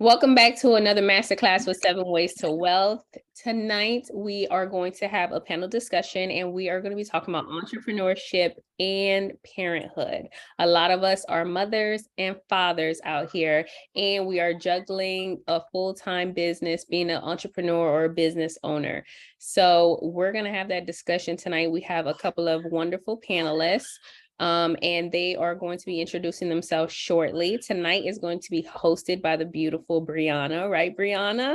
Welcome back to another masterclass with 7 Ways to Wealth. Tonight, we are going to have a panel discussion and we are going to be talking about entrepreneurship and parenthood. A lot of us are mothers and fathers out here, and we are juggling a full-time business, being an entrepreneur or a business owner. So we're going to have that discussion tonight. We have a couple of wonderful panelists. And they are going to be introducing themselves shortly. Tonight is going to be hosted by the beautiful Brianna, right, Brianna?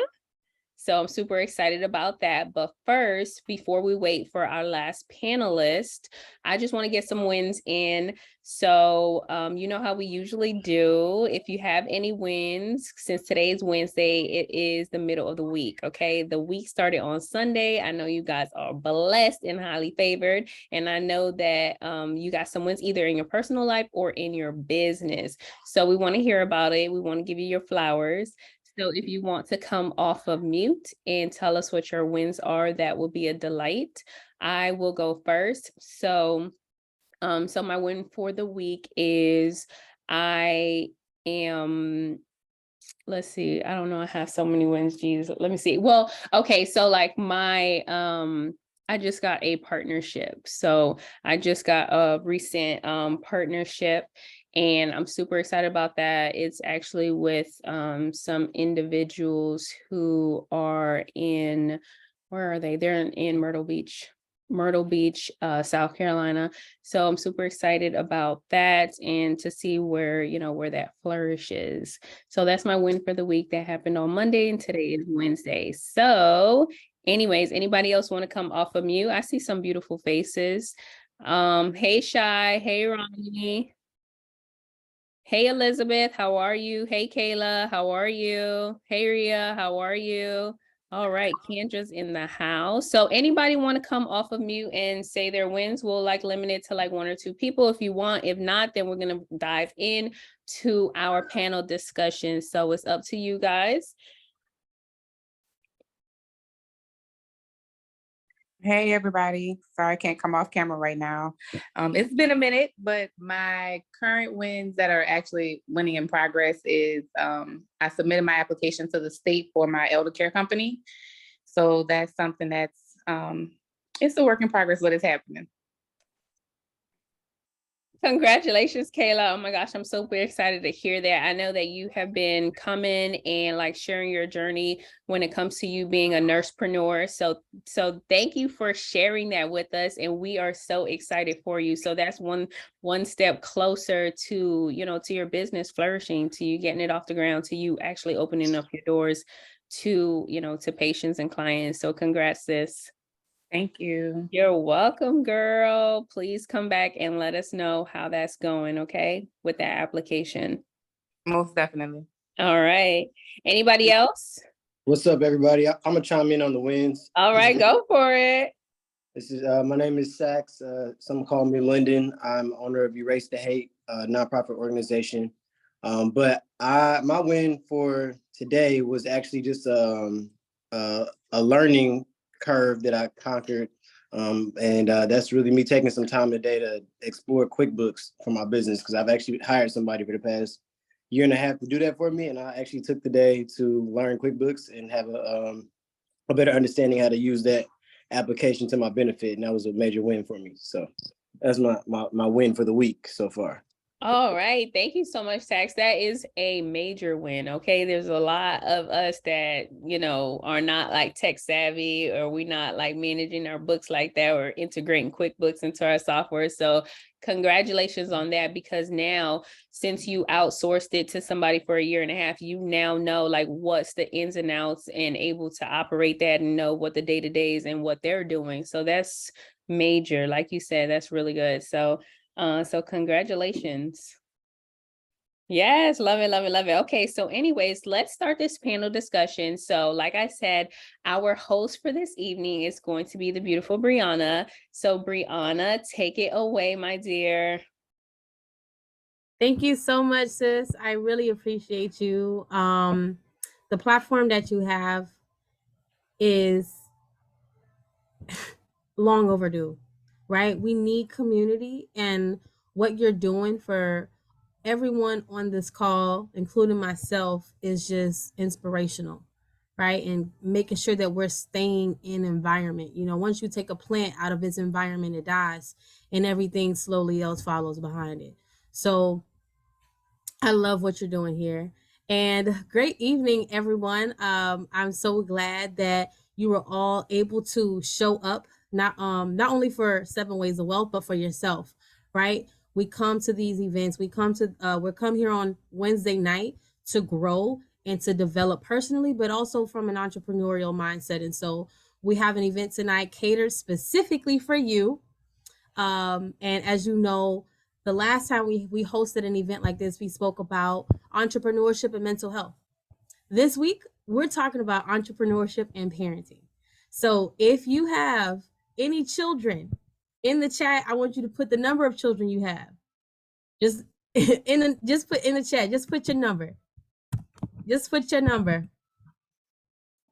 So I'm super excited about that. But first, before we wait for our last panelist, I just want to get some wins in. So you know how we usually do. If you have any wins, since today is Wednesday, it is the middle of the week, okay? The week started on Sunday. I know you guys are blessed and highly favored. And I know that you got some wins either in your personal life or in your business. So we want to hear about it. We want to give you your flowers. So if you want to come off of mute and tell us what your wins are, that will be a delight. I will go first. So my win for the week is I am, let's see, I don't know, I have so many wins, Jesus. Let me see. Well, okay, so like I just got a partnership. So I just got a recent partnership, and I'm super excited about that. It's actually with some individuals who are in, where are they? They're in Myrtle Beach, South Carolina. So I'm super excited about that and to see where, where that flourishes. So that's my win for the week. That happened on Monday and today is Wednesday. So anyways, anybody else want to come off of mute? I see some beautiful faces. Hey Shy, hey Ronnie. Hey Elizabeth, how are you? Hey Kayla, how are you? Hey Ria, how are you? All right, Kendra's in the house. So anybody want to come off of mute and say their wins? We'll like limit it to like 1 or 2 people if you want. If not, then we're gonna dive in to our panel discussion. So it's up to you guys. Hey everybody, sorry I can't come off camera right now. It's been a minute, but my current wins that are actually winning in progress is I submitted my application to the state for my elder care company. So that's something that's it's a work in progress, but it's happening. Congratulations, Kayla. Oh my gosh, I'm super excited to hear that. I know that you have been coming and like sharing your journey when it comes to you being a nursepreneur. So thank you for sharing that with us. And we are so excited for you. So that's one step closer to, to your business flourishing, to you getting it off the ground, to you actually opening up your doors to, to patients and clients. So congrats, sis. Thank you. You're welcome, girl. Please come back and let us know how that's going, okay, with that application. Most definitely. All right. Anybody else? What's up, everybody? I'm gonna chime in on the wins. All right, go for it. This is my name is Sax. Some call me Lyndon. I'm owner of Erase the Hate, nonprofit organization. But my win for today was actually just a learning curve that I conquered, and that's really me taking some time today to explore QuickBooks for my business, because I've actually hired somebody for the past year and a half to do that for me, and I actually took the day to learn QuickBooks and have a better understanding how to use that application to my benefit, and that was a major win for me. So that's my win for the week so far. All right. Thank you so much, Sax. That is a major win. Okay. There's a lot of us that, are not like tech savvy, or we not like managing our books like that, or integrating QuickBooks into our software. So congratulations on that, because now, since you outsourced it to somebody for a year and a half, you now know like what's the ins and outs and able to operate that and know what the day-to-days and what they're doing. So that's major. Like you said, that's really good. So congratulations. Yes, love it, love it, love it. Okay, so anyways, let's start this panel discussion. So like I said, our host for this evening is going to be the beautiful Brianna. So Brianna, take it away, my dear. Thank you so much, sis. I really appreciate you. The platform that you have is long overdue, right? We need community, and what you're doing for everyone on this call, including myself, is just inspirational, right? And making sure that we're staying in environment. You know, once you take a plant out of its environment, it dies, and everything slowly else follows behind it. So I love what you're doing here. And great evening, everyone. I'm so glad that you were all able to show up, not only for Seven Ways of Wealth, but for yourself, right? We come to these events, we come here on Wednesday night to grow and to develop personally, but also from an entrepreneurial mindset. And so we have an event tonight catered specifically for you. And as you know, the last time we hosted an event like this, we spoke about entrepreneurship and mental health. This week, we're talking about entrepreneurship and parenting. So if you have any children in the chat, I want you to put the number of children you have. Just just put in the chat, just put your number. Just put your number.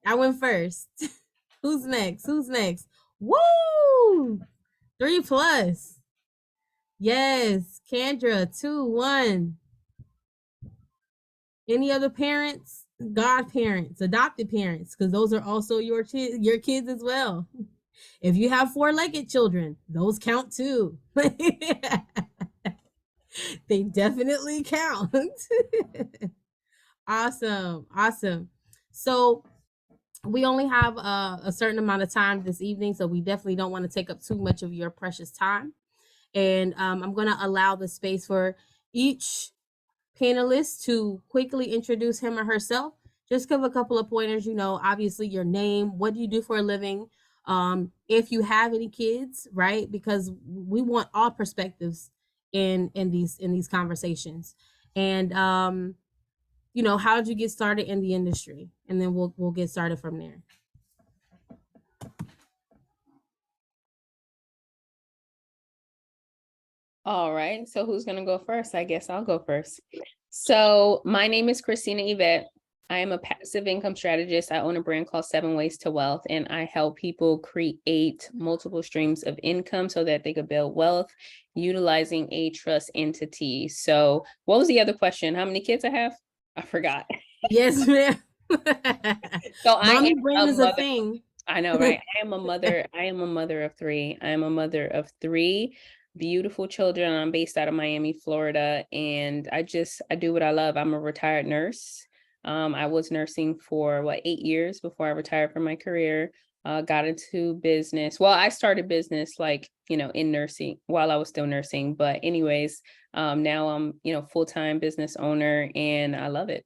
I went first. Who's next? Who's next? Woo! 3+. Yes, Kendra, 2, 1. Any other parents? Godparents, adopted parents, because those are also your kids as well. If you have 4-legged children, those count too. They definitely count. Awesome. So we only have a certain amount of time this evening, so we definitely don't want to take up too much of your precious time. And I'm going to allow the space for each panelist to quickly introduce him or herself. Just give a couple of pointers, you know, obviously your name, what do you do for a living, if you have any kids, right? Because we want all perspectives in these conversations. And you know, how did you get started in the industry? And then we'll get started from there. All right, so who's gonna go first? I guess I'll go first. So my name is Christina Yvette. I am a passive income strategist. I own a brand called 7 Ways to Wealth, and I help people create multiple streams of income so that they could build wealth utilizing a trust entity. So what was the other question? How many kids I have? I forgot. Yes, ma'am. So Mommy brain is a thing. I know, right? I am a mother. I am a mother of 3. I am a mother of 3 beautiful children. I'm based out of Miami, Florida, and I do what I love. I'm a retired nurse. I was nursing for 8 years before I retired from my career. Got into business. Well, I started business in nursing while I was still nursing. But anyways, now I'm, full-time business owner, and I love it.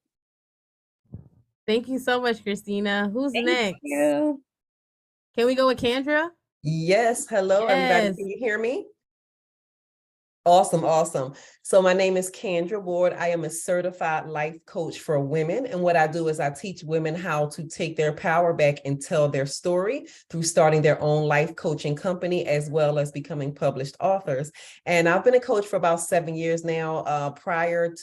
Thank you so much, Christina. Who's next? Thank you. Can we go with Kendra? Yes. Hello, everybody. Yes. Can you hear me? Awesome. So my name is Kendra Ward. I am a certified life coach for women. And what I do is I teach women how to take their power back and tell their story through starting their own life coaching company, as well as becoming published authors. And I've been a coach for about 7 years now. Prior,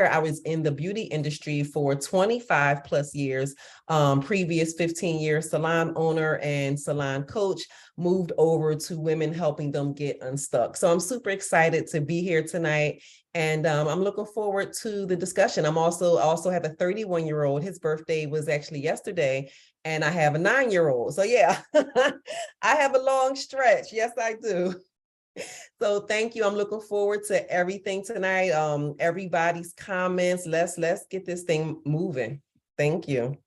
I was in the beauty industry for 25 plus years. Previous 15 years salon owner and salon coach, moved over to women, helping them get unstuck. So I'm super excited to be here tonight, and I'm looking forward to the discussion. I'm also have a 31-year-old. His birthday was actually yesterday, and I have a 9-year-old. So yeah, I have a long stretch. Yes, I do. So thank you. I'm looking forward to everything tonight. Everybody's comments. Let's get this thing moving. Thank you.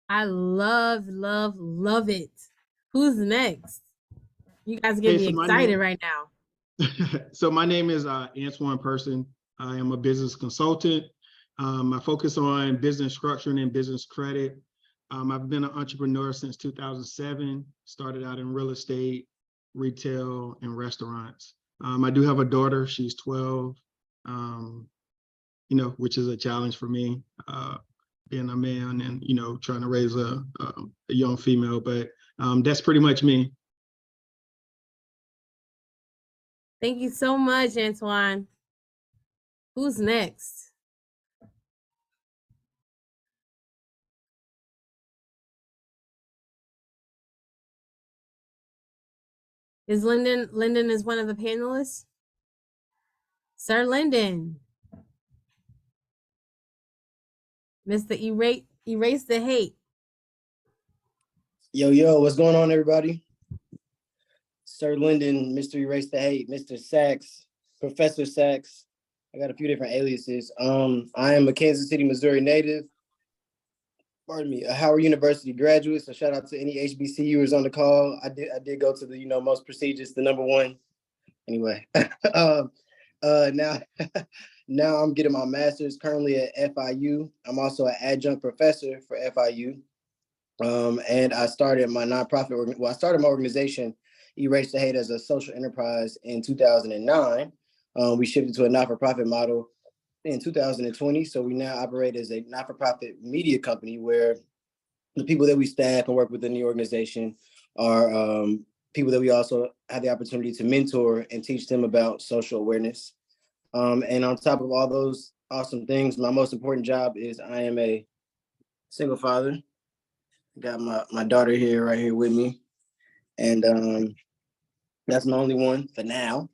I love it. Who's next? You guys get me excited right now. So my name is Antoine Person. I am a business consultant. I focus on business structuring and business credit. I've been an entrepreneur since 2007, started out in real estate, retail, and restaurants. I do have a daughter, she's 12, which is a challenge for me, being a man and, trying to raise a young female, but that's pretty much me. Thank you so much, Antoine. Who's next? Is Lyndon is one of the panelists? Sir Lyndon. Mr. Erase the hate. Yo, what's going on, everybody? Sir Lyndon, Mr. Erase the Hate, Mr. Sachs, Professor Sachs. I got a few different aliases. I am a Kansas City, Missouri native. Pardon me, a Howard University graduate. So shout out to any HBCUers on the call. I did go to the most prestigious, the number one. Anyway, now now I'm getting my master's currently at FIU. I'm also an adjunct professor for FIU. And I started my nonprofit. I started my organization, Erase the Hate, as a social enterprise in 2009. We shifted to a not-for-profit model in 2020. So we now operate as a not-for-profit media company where the people that we staff and work within the organization are people that we also have the opportunity to mentor and teach them about social awareness. And on top of all those awesome things, my most important job is I am a single father. Got my daughter here, right here with me. And that's my only one for now,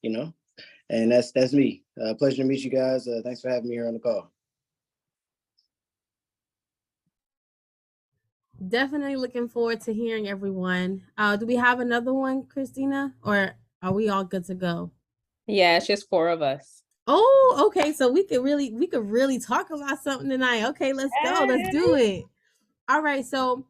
and that's me. Pleasure to meet you guys. Thanks for having me here on the call. Definitely looking forward to hearing everyone. Do we have another one, Christina, or are we all good to go? Yeah, it's just 4 of us. Oh, okay. So we could really talk about something tonight. Okay, let's go. Let's do it. All right. So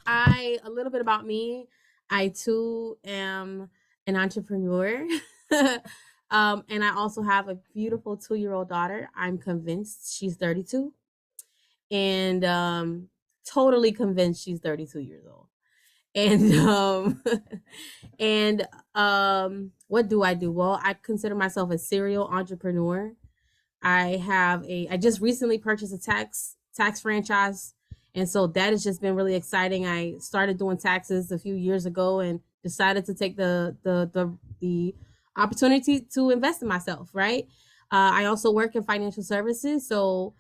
a little bit about me. I too am an entrepreneur. And I also have a beautiful 2-year-old daughter. I'm convinced she's 32. And totally convinced she's 32 years old. And what do I do? Well, I consider myself a serial entrepreneur. I just recently purchased a tax franchise, and so that has just been really exciting. I started doing taxes a few years ago and decided to take the opportunity to invest in myself, right? I also work in financial services, so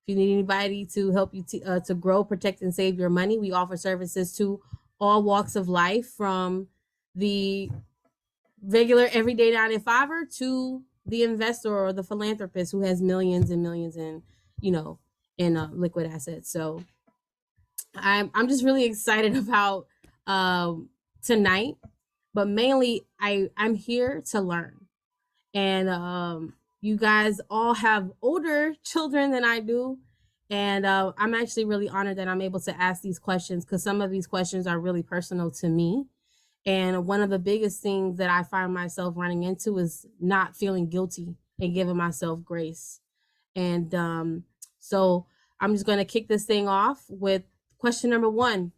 if you need anybody to help you to grow, protect, and save your money, we offer services to all walks of life, from the regular everyday 9-to-5er to the investor or the philanthropist who has millions and millions in liquid assets. So I'm just really excited about tonight, but mainly I'm here to learn. And you guys all have older children than I do, and I'm actually really honored that I'm able to ask these questions, because some of these questions are really personal to me. And one of the biggest things that I find myself running into is not feeling guilty and giving myself grace. And so I'm just going to kick this thing off with question number 1.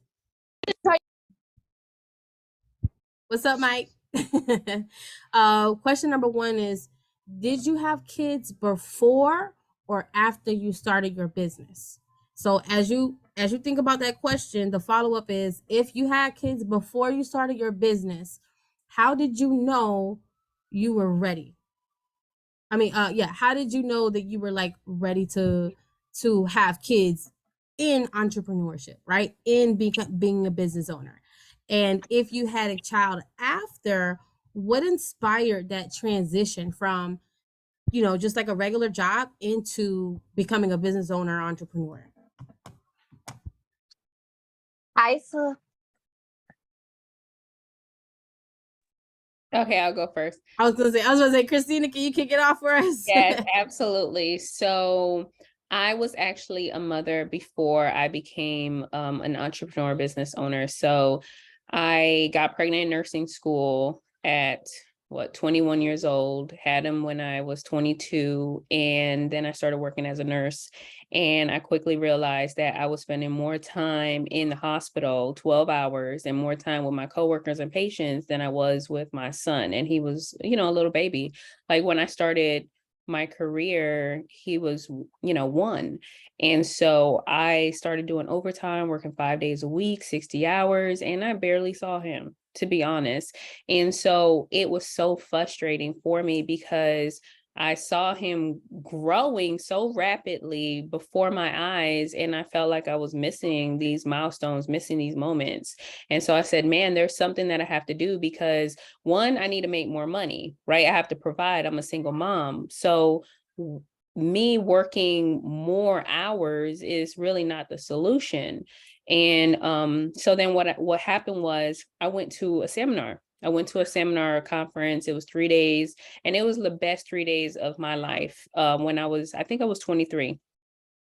What's up, Mike? Question number 1 is, did you have kids before or after you started your business? So as you think about that question, the follow-up is, if you had kids before you started your business, how did you know you were ready? How did you know that you were ready to have kids in entrepreneurship, right? In being a business owner. And if you had a child after, what inspired that transition from, just like a regular job into becoming a business owner, entrepreneur? Okay, I'll go first. I was gonna say, Christina, can you kick it off for us? Yes, absolutely. So I was actually a mother before I became an entrepreneur business owner. So I got pregnant in nursing school at 21 years old, had him when I was 22, and then I started working as a nurse. And I quickly realized that I was spending more time in the hospital, 12 hours, and more time with my coworkers and patients than I was with my son. And he was, a little baby. Like when I started my career, he was, 1. And so I started doing overtime, working 5 days a week, 60 hours, and I barely saw him, to be honest. And so it was so frustrating for me because I saw him growing so rapidly before my eyes, and I felt like I was missing these milestones, missing these moments. And so I said, man, there's something that I have to do, because 1, I need to make more money, right? I have to provide. I'm a single mom. So me working more hours is really not the solution. And so then what happened was I went to a seminar. I went to a seminar conference. It was 3 days, and it was the best 3 days of my life. When I think I was 23.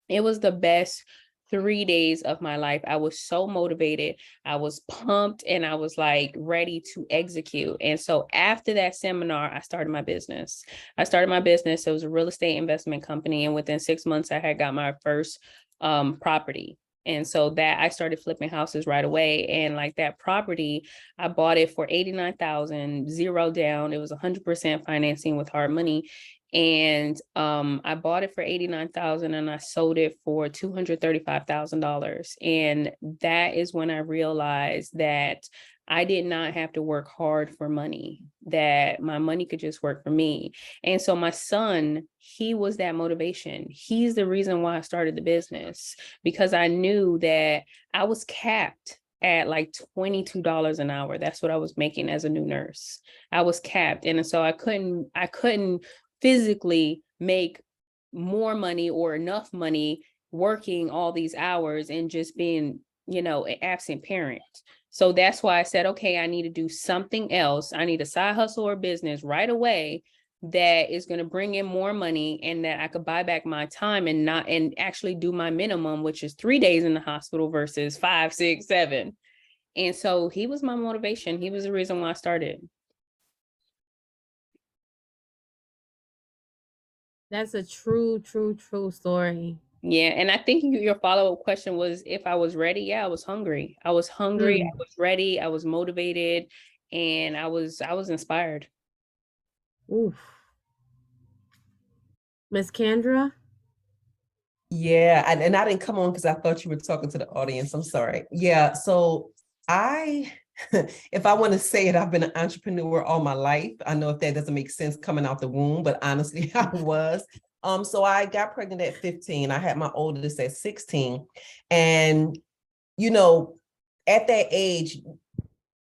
It was the best 3 days of my life. I was so motivated. I was pumped, and I was like ready to execute. And so after that seminar, I started my business. It was a real estate investment company. And within 6 months, I had got my first property. And so that I started flipping houses right away. And like that property, I bought it for 89,000, zero down. It was 100% financing with hard money. And I bought it for 89,000 and I sold it for $235,000. And that is when I realized that I did not have to work hard for money, that my money could just work for me. And so my son, he was that motivation. He's the reason why I started the business, because I knew that I was capped at like $22 an hour. That's what I was making as a new nurse. I was capped. And so I couldn't physically make more money or enough money working all these hours and just being, an absent parent. So that's why I said, okay, I need to do something else. I need a side hustle or business right away that is going to bring in more money, and that I could buy back my time and actually do my minimum, which is 3 days in the hospital versus 5, 6, 7. And so he was my motivation. He was the reason why I started. That's a true story. Yeah. And I think your follow-up question was if I was ready. Yeah, I was hungry. I was ready, I was motivated, and I was inspired. Oof. Miss Kendra? Yeah, and I didn't come on because I thought you were talking to the audience. I'm sorry. Yeah, so if I want to say it, I've been an entrepreneur all my life. I know if that doesn't make sense coming out the womb, but honestly, I was. So I got pregnant at 15. I had my oldest at 16. And, at that age,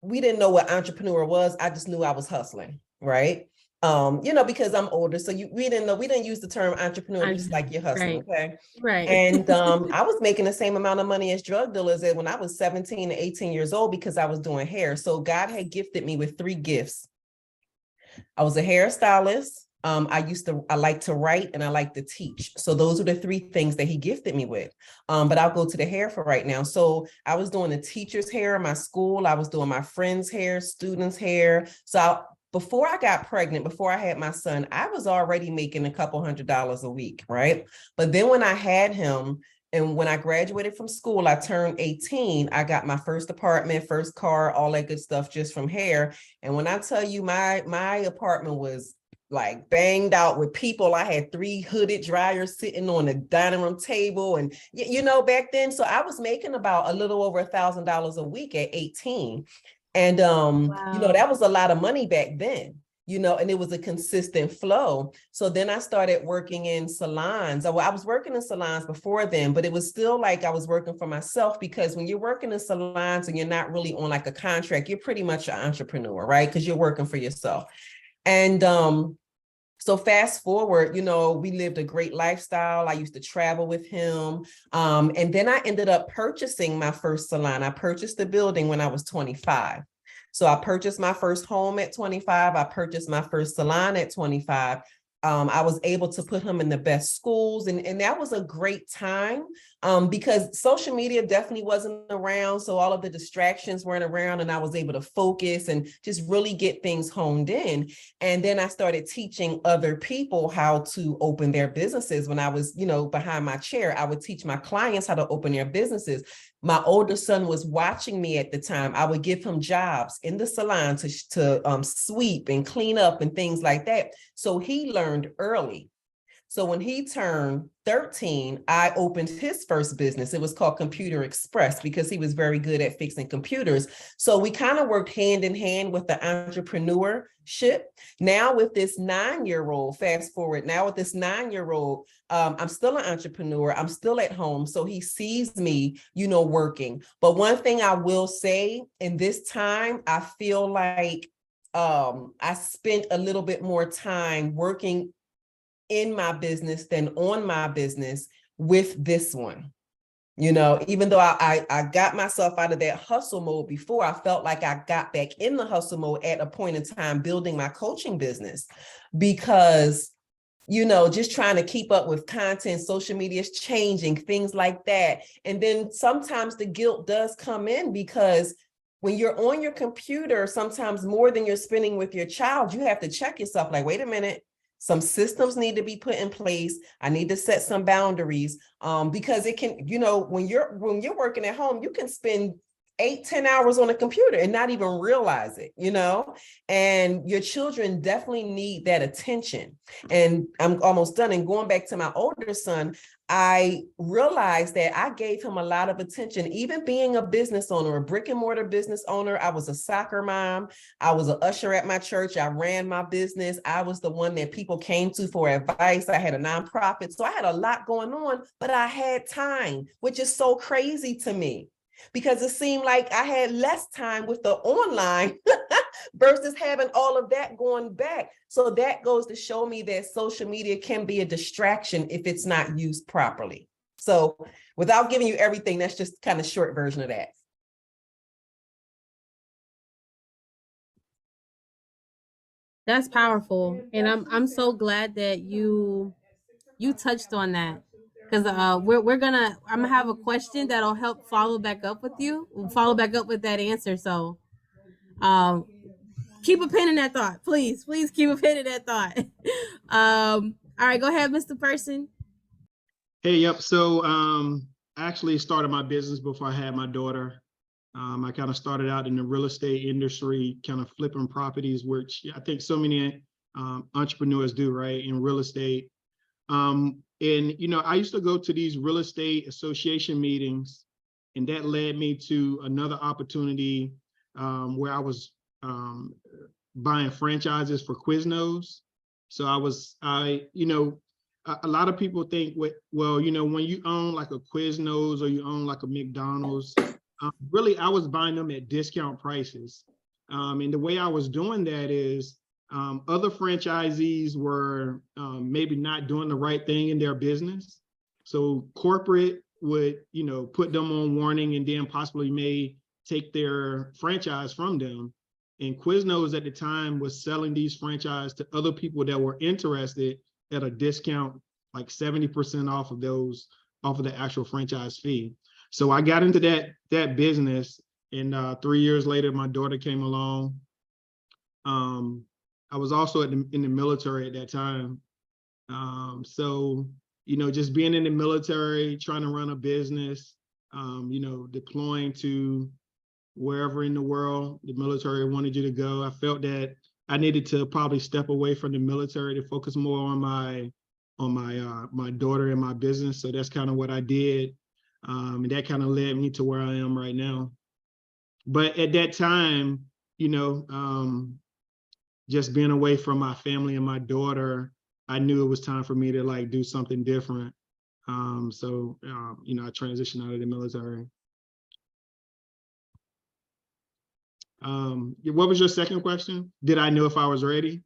we didn't know what entrepreneur was. I just knew I was hustling, right? Because I'm older. So we didn't use the term entrepreneur, just like you're hustling, okay? Right. And I was making the same amount of money as drug dealers when I was 17 to 18 years old because I was doing hair. So God had gifted me with 3 gifts. I was a hairstylist. I like to write and I like to teach. So those are the 3 things that he gifted me with. But I'll go to the hair for right now. So I was doing the teacher's hair in my school. I was doing my friends' hair, students' hair. So before I got pregnant, before I had my son, I was already making a couple $100s a week, right? But then when I had him, and when I graduated from school, I turned 18. I got my first apartment, first car, all that good stuff just from hair. And when I tell you my apartment was like banged out with people, I had 3 hooded dryers sitting on the dining room table. And, back then, so I was making about a little over $1,000 a week at 18. And, Wow. that was a lot of money back then. And it was a consistent flow. So then I started working in salons. I was working in salons before then, but it was still like I was working for myself, because when you're working in salons and you're not really on like a contract, you're pretty much an entrepreneur, right? Because you're working for yourself. And so fast forward, we lived a great lifestyle. I used to travel with him. And then I ended up purchasing my first salon. I purchased the building when I was 25. So I purchased my first home at 25. I purchased my first salon at 25. I was able to put him in the best schools. And that was a great time because social media definitely wasn't around. So all of the distractions weren't around, and I was able to focus and just really get things honed in. And then I started teaching other people how to open their businesses. When I was, behind my chair, I would teach my clients how to open their businesses. My older son was watching me at the time. I would give him jobs in the salon to sweep and clean up and things like that. So he learned early. So when he turned 13, I opened his first business. It was called Computer Express because he was very good at fixing computers. So we kind of worked hand in hand with the entrepreneurship. Now with this 9-year-old, fast forward, now with this 9-year-old, I'm still an entrepreneur. I'm still at home. So he sees me, working. But one thing I will say, in this time, I feel like I spent a little bit more time working in my business than on my business with this one. You know, even though I got myself out of that hustle mode before, I felt like I got back in the hustle mode at a point in time building my coaching business, because, you know, just trying to keep up with content, social media is changing, things like that. And then sometimes the guilt does come in, because when you're on your computer, sometimes more than you're spending with your child, you have to check yourself like, wait a minute, some systems need to be put in place. I need to set some boundaries, because it can, you know, when you're working at home, you can spend 8-10 hours on a computer and not even realize it, you know, and your children definitely need that attention. And I'm almost done. And going back to my older son, I realized that I gave him a lot of attention, even being a business owner, a brick and mortar business owner. I was a soccer mom. I was an usher at my church. I ran my business. I was the one that people came to for advice. I had a nonprofit. So I had a lot going on, but I had time, which is so crazy to me, because it seemed like I had less time with the online versus having all of that going back. So that goes to show me that social media can be a distraction if it's not used properly. So without giving you everything, that's just kind of short version of that. That's powerful. And I'm so glad that you touched on that. Because I'm gonna have a question that'll help follow back up with that answer. So keep a pin in that thought. Please keep a pin in that thought. All right, go ahead, Mr. Person. Hey, yep. So I actually started my business before I had my daughter. I kind of started out in the real estate industry, kind of flipping properties, which I think so many entrepreneurs do, right, in real estate. And, you know, I used to go to these real estate association meetings, and that led me to another opportunity where I was buying franchises for Quiznos. So you know, a lot of people think, well, you know, when you own like a Quiznos or you own like a McDonald's, really, I was buying them at discount prices. And the way I was doing that is other franchisees were maybe not doing the right thing in their business. So corporate would, you know, put them on warning and then possibly may take their franchise from them. And Quiznos at the time was selling these franchises to other people that were interested at a discount, like 70% off of the actual franchise fee. So I got into that business, and 3 years later, my daughter came along. I was also in the military at that time. So, you know, just being in the military, trying to run a business, you know, deploying to wherever in the world the military wanted you to go. I felt that I needed to probably step away from the military to focus more on my daughter and my business. So that's kind of what I did. And that kind of led me to where I am right now. But at that time, you know, just being away from my family and my daughter, I knew it was time for me to like do something different. So, you know, I transitioned out of the military. What was your second question? Did I know if I was ready?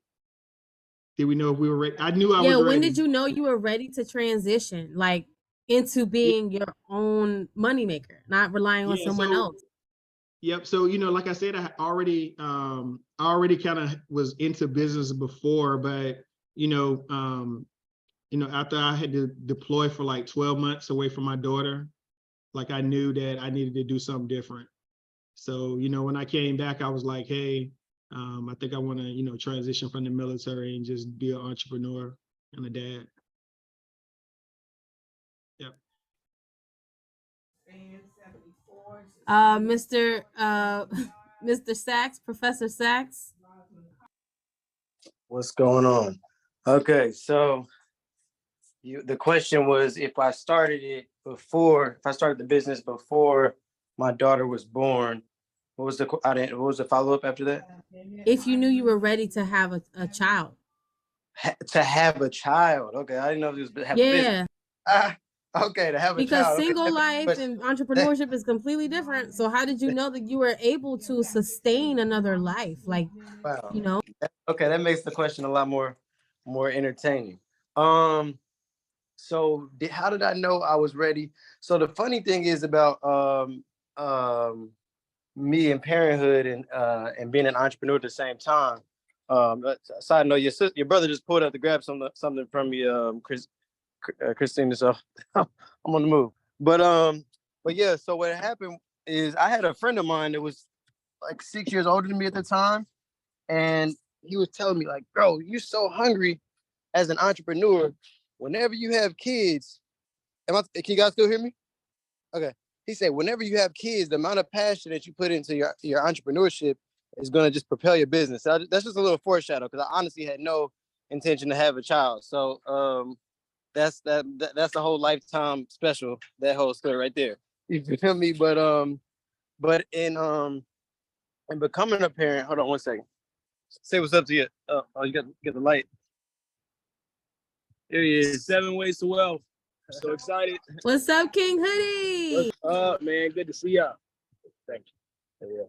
Did we know if we were ready? I knew I was ready. Yeah, when did you know you were ready to transition, like, into being your own moneymaker, not relying on someone else? Yep. So, you know, like I said, I already kind of was into business before, but, you know, after I had to deploy for like 12 months away from my daughter, like I knew that I needed to do something different. So, you know, when I came back, I was like, hey, I think I want to, you know, transition from the military and just be an entrepreneur and a dad. Yep. Mr. Sachs, Professor Sachs. What's going on? Okay, so the question was if I started the business before my daughter was born, what was the follow-up after that? If you knew you were ready to have a child. To have a child. Okay, I didn't know if it was have a business. Okay, to have a child. Because single life and entrepreneurship is completely different. So how did you know that you were able to sustain another life? Like, wow. You know? Okay, that makes the question a lot more entertaining. So how did I know I was ready? So the funny thing is about me and parenthood and being an entrepreneur at the same time. Side note, your brother just pulled up to grab something from me, Christina. So I'm on the move. But yeah. So what happened is I had a friend of mine that was like 6 years older than me at the time, and he was telling me like, "Bro, you're so hungry as an entrepreneur. Whenever you have kids, can you guys still hear me? Okay." He said, whenever you have kids, the amount of passion that you put into your entrepreneurship is going to just propel your business. So that's just a little foreshadow, because I honestly had no intention to have a child. So that's the whole lifetime special, that whole story right there. You feel me? But in becoming a parent, hold on one second. Say what's up to you. Oh, you got the light. Here he is, 7 Ways to Wealth. So excited. What's up, King Hoodie? What's up, man? Good to see y'all. Thank you. Yeah.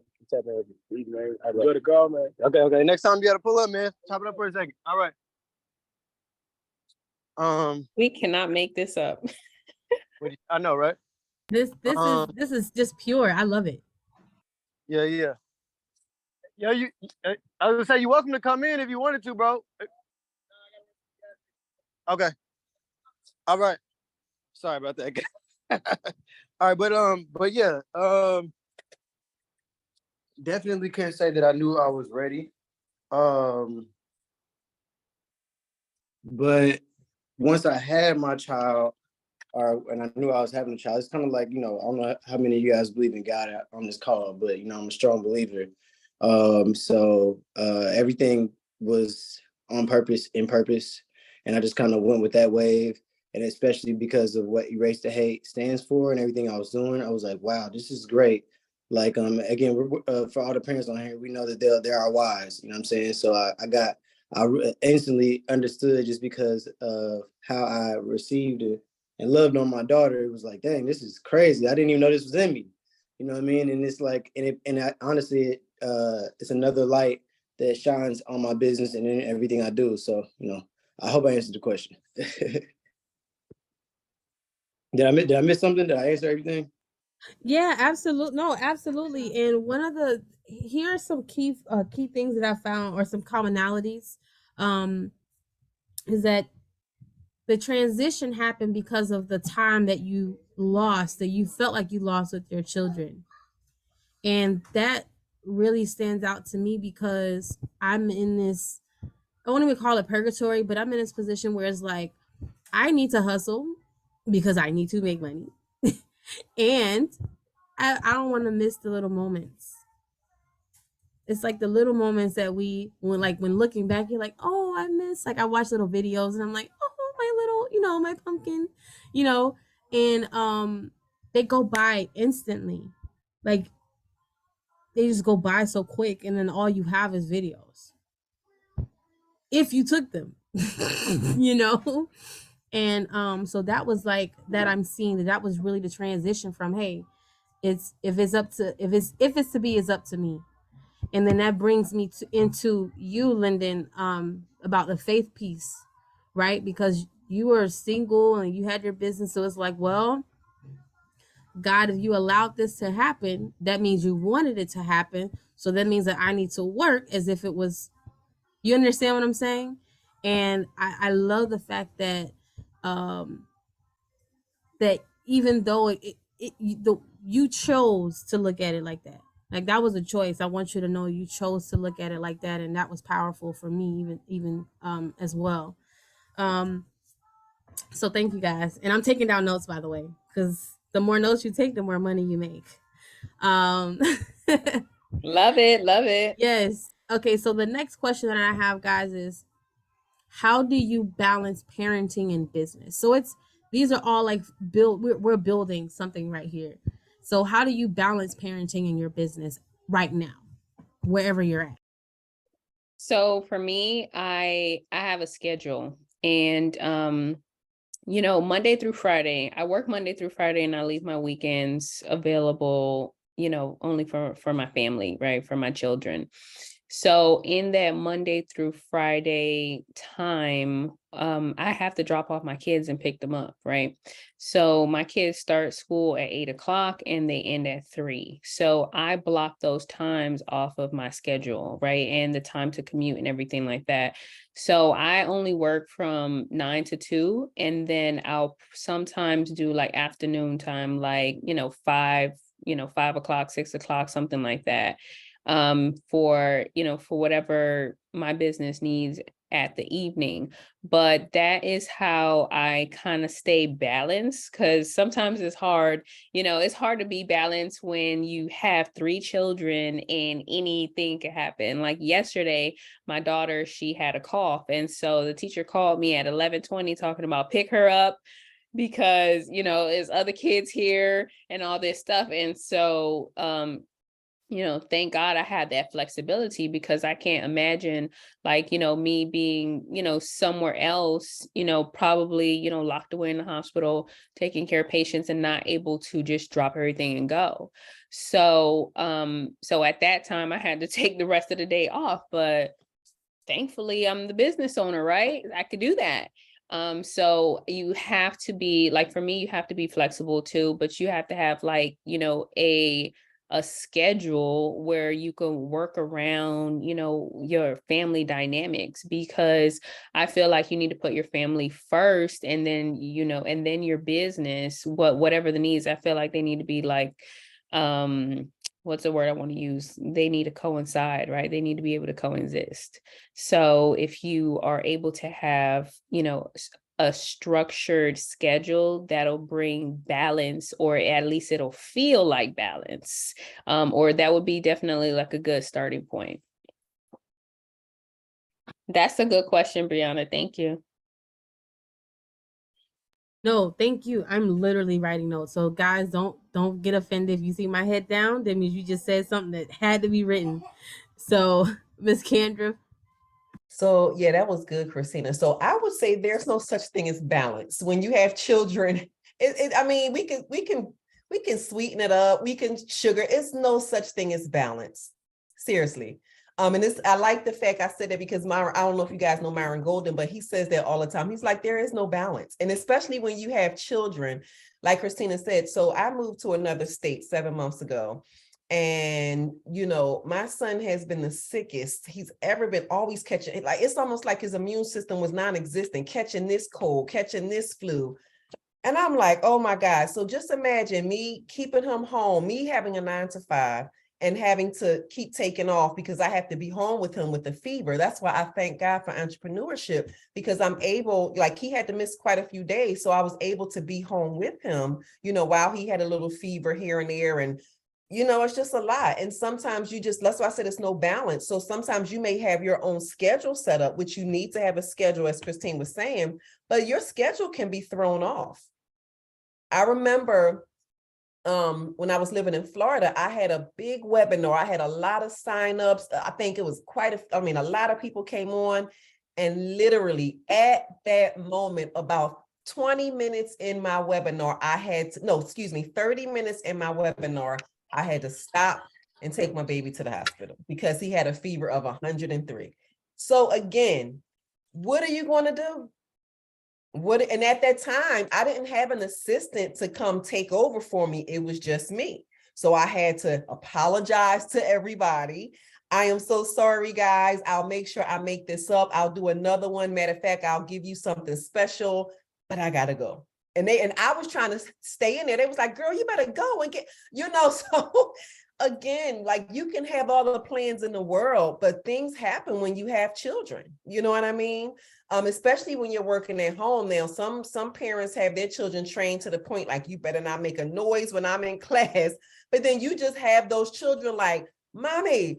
Man. I enjoy the call, man. Okay. Next time you got to pull up, man. Chop it up for a second. All right. We cannot make this up. I know, right? This is just pure. I love it. Yeah. Yeah, I was gonna say, you're welcome to come in if you wanted to, bro. Okay. All right. Sorry about that. All right, but yeah, definitely can't say that I knew I was ready. But once I had my child, and I knew I was having a child, it's kind of like, I don't know how many of you guys believe in God on this call, but I'm a strong believer. So everything was on purpose, in purpose, and I just kind of went with that wave. And especially because of what Erase the Hate stands for and everything I was doing, I was like, wow, this is great. Like, again, for all the parents on here, we know that they're our wives, you know what I'm saying? So I instantly understood, just because of how I received it and loved on my daughter. It was like, dang, this is crazy. I didn't even know this was in me. You know what I mean? And it's like, honestly, it's another light that shines on my business and in everything I do. So, I hope I answered the question. Did I miss something? Did I answer everything? Yeah, absolutely. No, absolutely. And here are some key things that I found, or some commonalities, is that the transition happened because of the time that you felt like you lost with your children. And that really stands out to me, because I'm in this, I won't even call it purgatory, but I'm in this position where it's like, I need to hustle because I need to make money. And I don't want to miss the little moments. It's like the little moments that when looking back, you're like, oh, I miss, like, I watch little videos and I'm like, oh, my little, my pumpkin, and they go by instantly. Like, they just go by so quick, and then all you have is videos. If you took them, And so that was like that. I'm seeing that was really the transition from, hey, if it's to be, it's up to me. And then that brings me into you, Lyndon, about the faith piece, right? Because you were single and you had your business. So it's like, well, God, if you allowed this to happen, that means you wanted it to happen. So that means that I need to work as if it was, you understand what I'm saying? And I love the fact that that even though you chose to look at it like that. Like, that was a choice. I want you to know you chose to look at it like that, and that was powerful for me, even as well. So thank you, guys. And I'm taking down notes, by the way, because the more notes you take, the more money you make. Love it. Yes. Okay, so the next question that I have, guys, is how do you balance parenting and business? So these are all like we're building something right here. So how do you balance parenting and your business right now, wherever you're at? So for me, I have a schedule, and Monday through Friday, I work Monday through Friday, and I leave my weekends available, only for my family, right? For my children. So in that Monday through Friday time, I have to drop off my kids and pick them up, right? So my kids start school at 8 o'clock and they end at 3. So I block those times off of my schedule, right? And the time to commute and everything like that. So I only work from 9 to 2, and then I'll sometimes do like afternoon time, like, 5 o'clock, 6 o'clock, something like that. For whatever my business needs at the evening. But that is how I kind of stay balanced, because sometimes it's hard, it's hard to be balanced when you have 3 children and anything can happen. Like yesterday, my daughter, she had a cough. And so the teacher called me at 11:20 talking about pick her up because, there's other kids here and all this stuff. And so, thank God I had that flexibility, because I can't imagine me being, somewhere else, probably, locked away in the hospital, taking care of patients and not able to just drop everything and go. So, so at that time I had to take the rest of the day off, but thankfully I'm the business owner, right? I could do that. So you have to be like, for me, you have to be flexible too, but you have to have a schedule where you can work around, your family dynamics, because I feel like you need to put your family first, and then, and then your business, whatever the needs, I feel like they need to be like, what's the word I want to use? They need to coincide, right? They need to be able to coexist. So if you are able to have, a structured schedule, that'll bring balance, or at least it'll feel like balance, or that would be definitely like a good starting point. That's a good question, Brianna. Thank you. No, thank you. I'm literally writing notes. So guys, don't get offended if you see my head down. That means you just said something that had to be written. So, Miss Kendra. So yeah, that was good, Christina. So I would say there's no such thing as balance. When you have children, I mean, we can sweeten it up, we can sugar. It's no such thing as balance. Seriously. And I like the fact I said that, because I don't know if you guys know Myron Golden, but he says that all the time. He's like, there is no balance. And especially when you have children, like Christina said. So I moved to another state 7 months ago. And, my son has been the sickest he's ever been, always catching, like, it's almost like his immune system was non-existent, catching this cold, catching this flu. And I'm like, oh my God. So just imagine me keeping him home, me having a 9 to 5 and having to keep taking off because I have to be home with him with the fever. That's why I thank God for entrepreneurship, because I'm able, like, he had to miss quite a few days. So I was able to be home with him, while he had a little fever here and there. And it's just a lot. And sometimes that's why I said it's no balance. So sometimes you may have your own schedule set up, which you need to have a schedule, as Christine was saying, but your schedule can be thrown off. I remember when I was living in Florida, I had a big webinar. I had a lot of signups. I think it was a lot of people came on, and literally at that moment, about 20 minutes in my webinar, 30 minutes in my webinar, I had to stop and take my baby to the hospital because he had a fever of 103. So again, what are you going to do? And at that time, I didn't have an assistant to come take over for me. It was just me. So I had to apologize to everybody. I am so sorry, guys. I'll make sure I make this up. I'll do another one. Matter of fact, I'll give you something special, but I got to go. And I was trying to stay in there. They was like, girl, you better go and get, so again, like, you can have all the plans in the world, but things happen when you have children. You know what I mean? Especially when you're working at home now. Some parents have their children trained to the point, like, you better not make a noise when I'm in class. But then you just have those children like, mommy.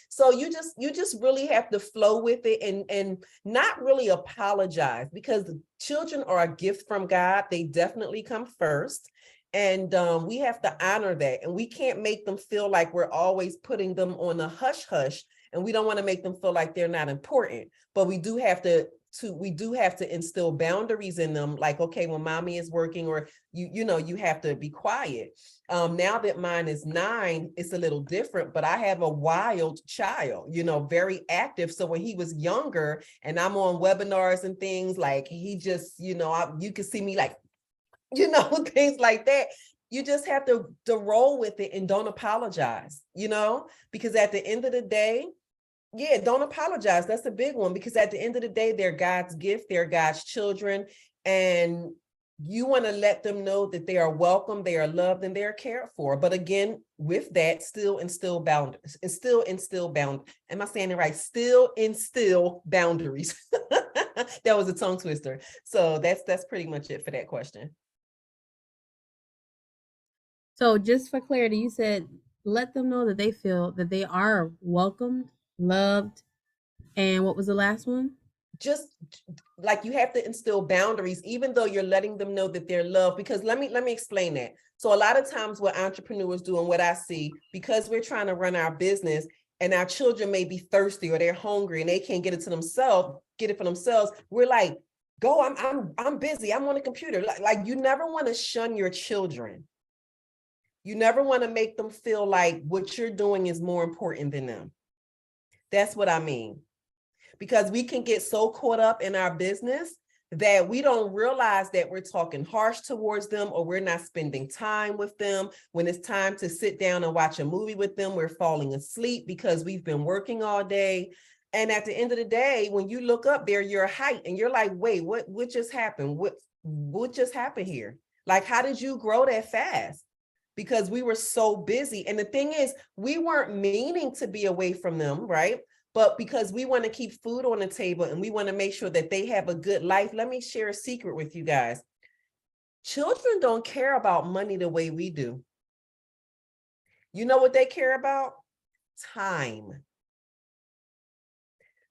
So you just really have to flow with it and not really apologize, because the children are a gift from God. They definitely come first. And we have to honor that. And we can't make them feel like we're always putting them on a hush hush. And we don't want to make them feel like they're not important. But we do have to to instill boundaries in them, like, okay, when mommy is working, or you have to be quiet. Now that mine is 9, it's a little different, but I have a wild child, very active. So when he was younger and I'm on webinars and things, like, he just, you can see me like, things like that. You just have to roll with it and don't apologize, because at the end of the day, yeah, don't apologize. That's a big one, because at the end of the day, they're God's gift, they're God's children, and you want to let them know that they are welcome, they are loved, and they are cared for. But again, with that, still instill boundaries. Am I saying it right? Still instill boundaries. That was a tongue twister. So that's pretty much it for that question. So just for clarity, you said let them know that they feel that they are welcomed, loved, and what was the last one? Just like, you have to instill boundaries, even though you're letting them know that they're loved. Because let me explain that. So a lot of times what entrepreneurs do, and what I see, because we're trying to run our business and our children may be thirsty or they're hungry and they can't get it for themselves, we're like, go, I'm busy, I'm on a computer. Like you never want to shun your children. You never want to make them feel like what you're doing is more important than them. That's what I mean. Because we can get so caught up in our business that we don't realize that we're talking harsh towards them, or we're not spending time with them. When it's time to sit down and watch a movie with them, we're falling asleep because we've been working all day. And at the end of the day, when you look up, they're your height and you're like, wait, what just happened? What just happened here? Like, how did you grow that fast? Because we were so busy. And the thing is, we weren't meaning to be away from them, right? But because we want to keep food on the table and we want to make sure that they have a good life, let me share a secret with you guys. Children don't care about money the way we do. You know what they care about? Time.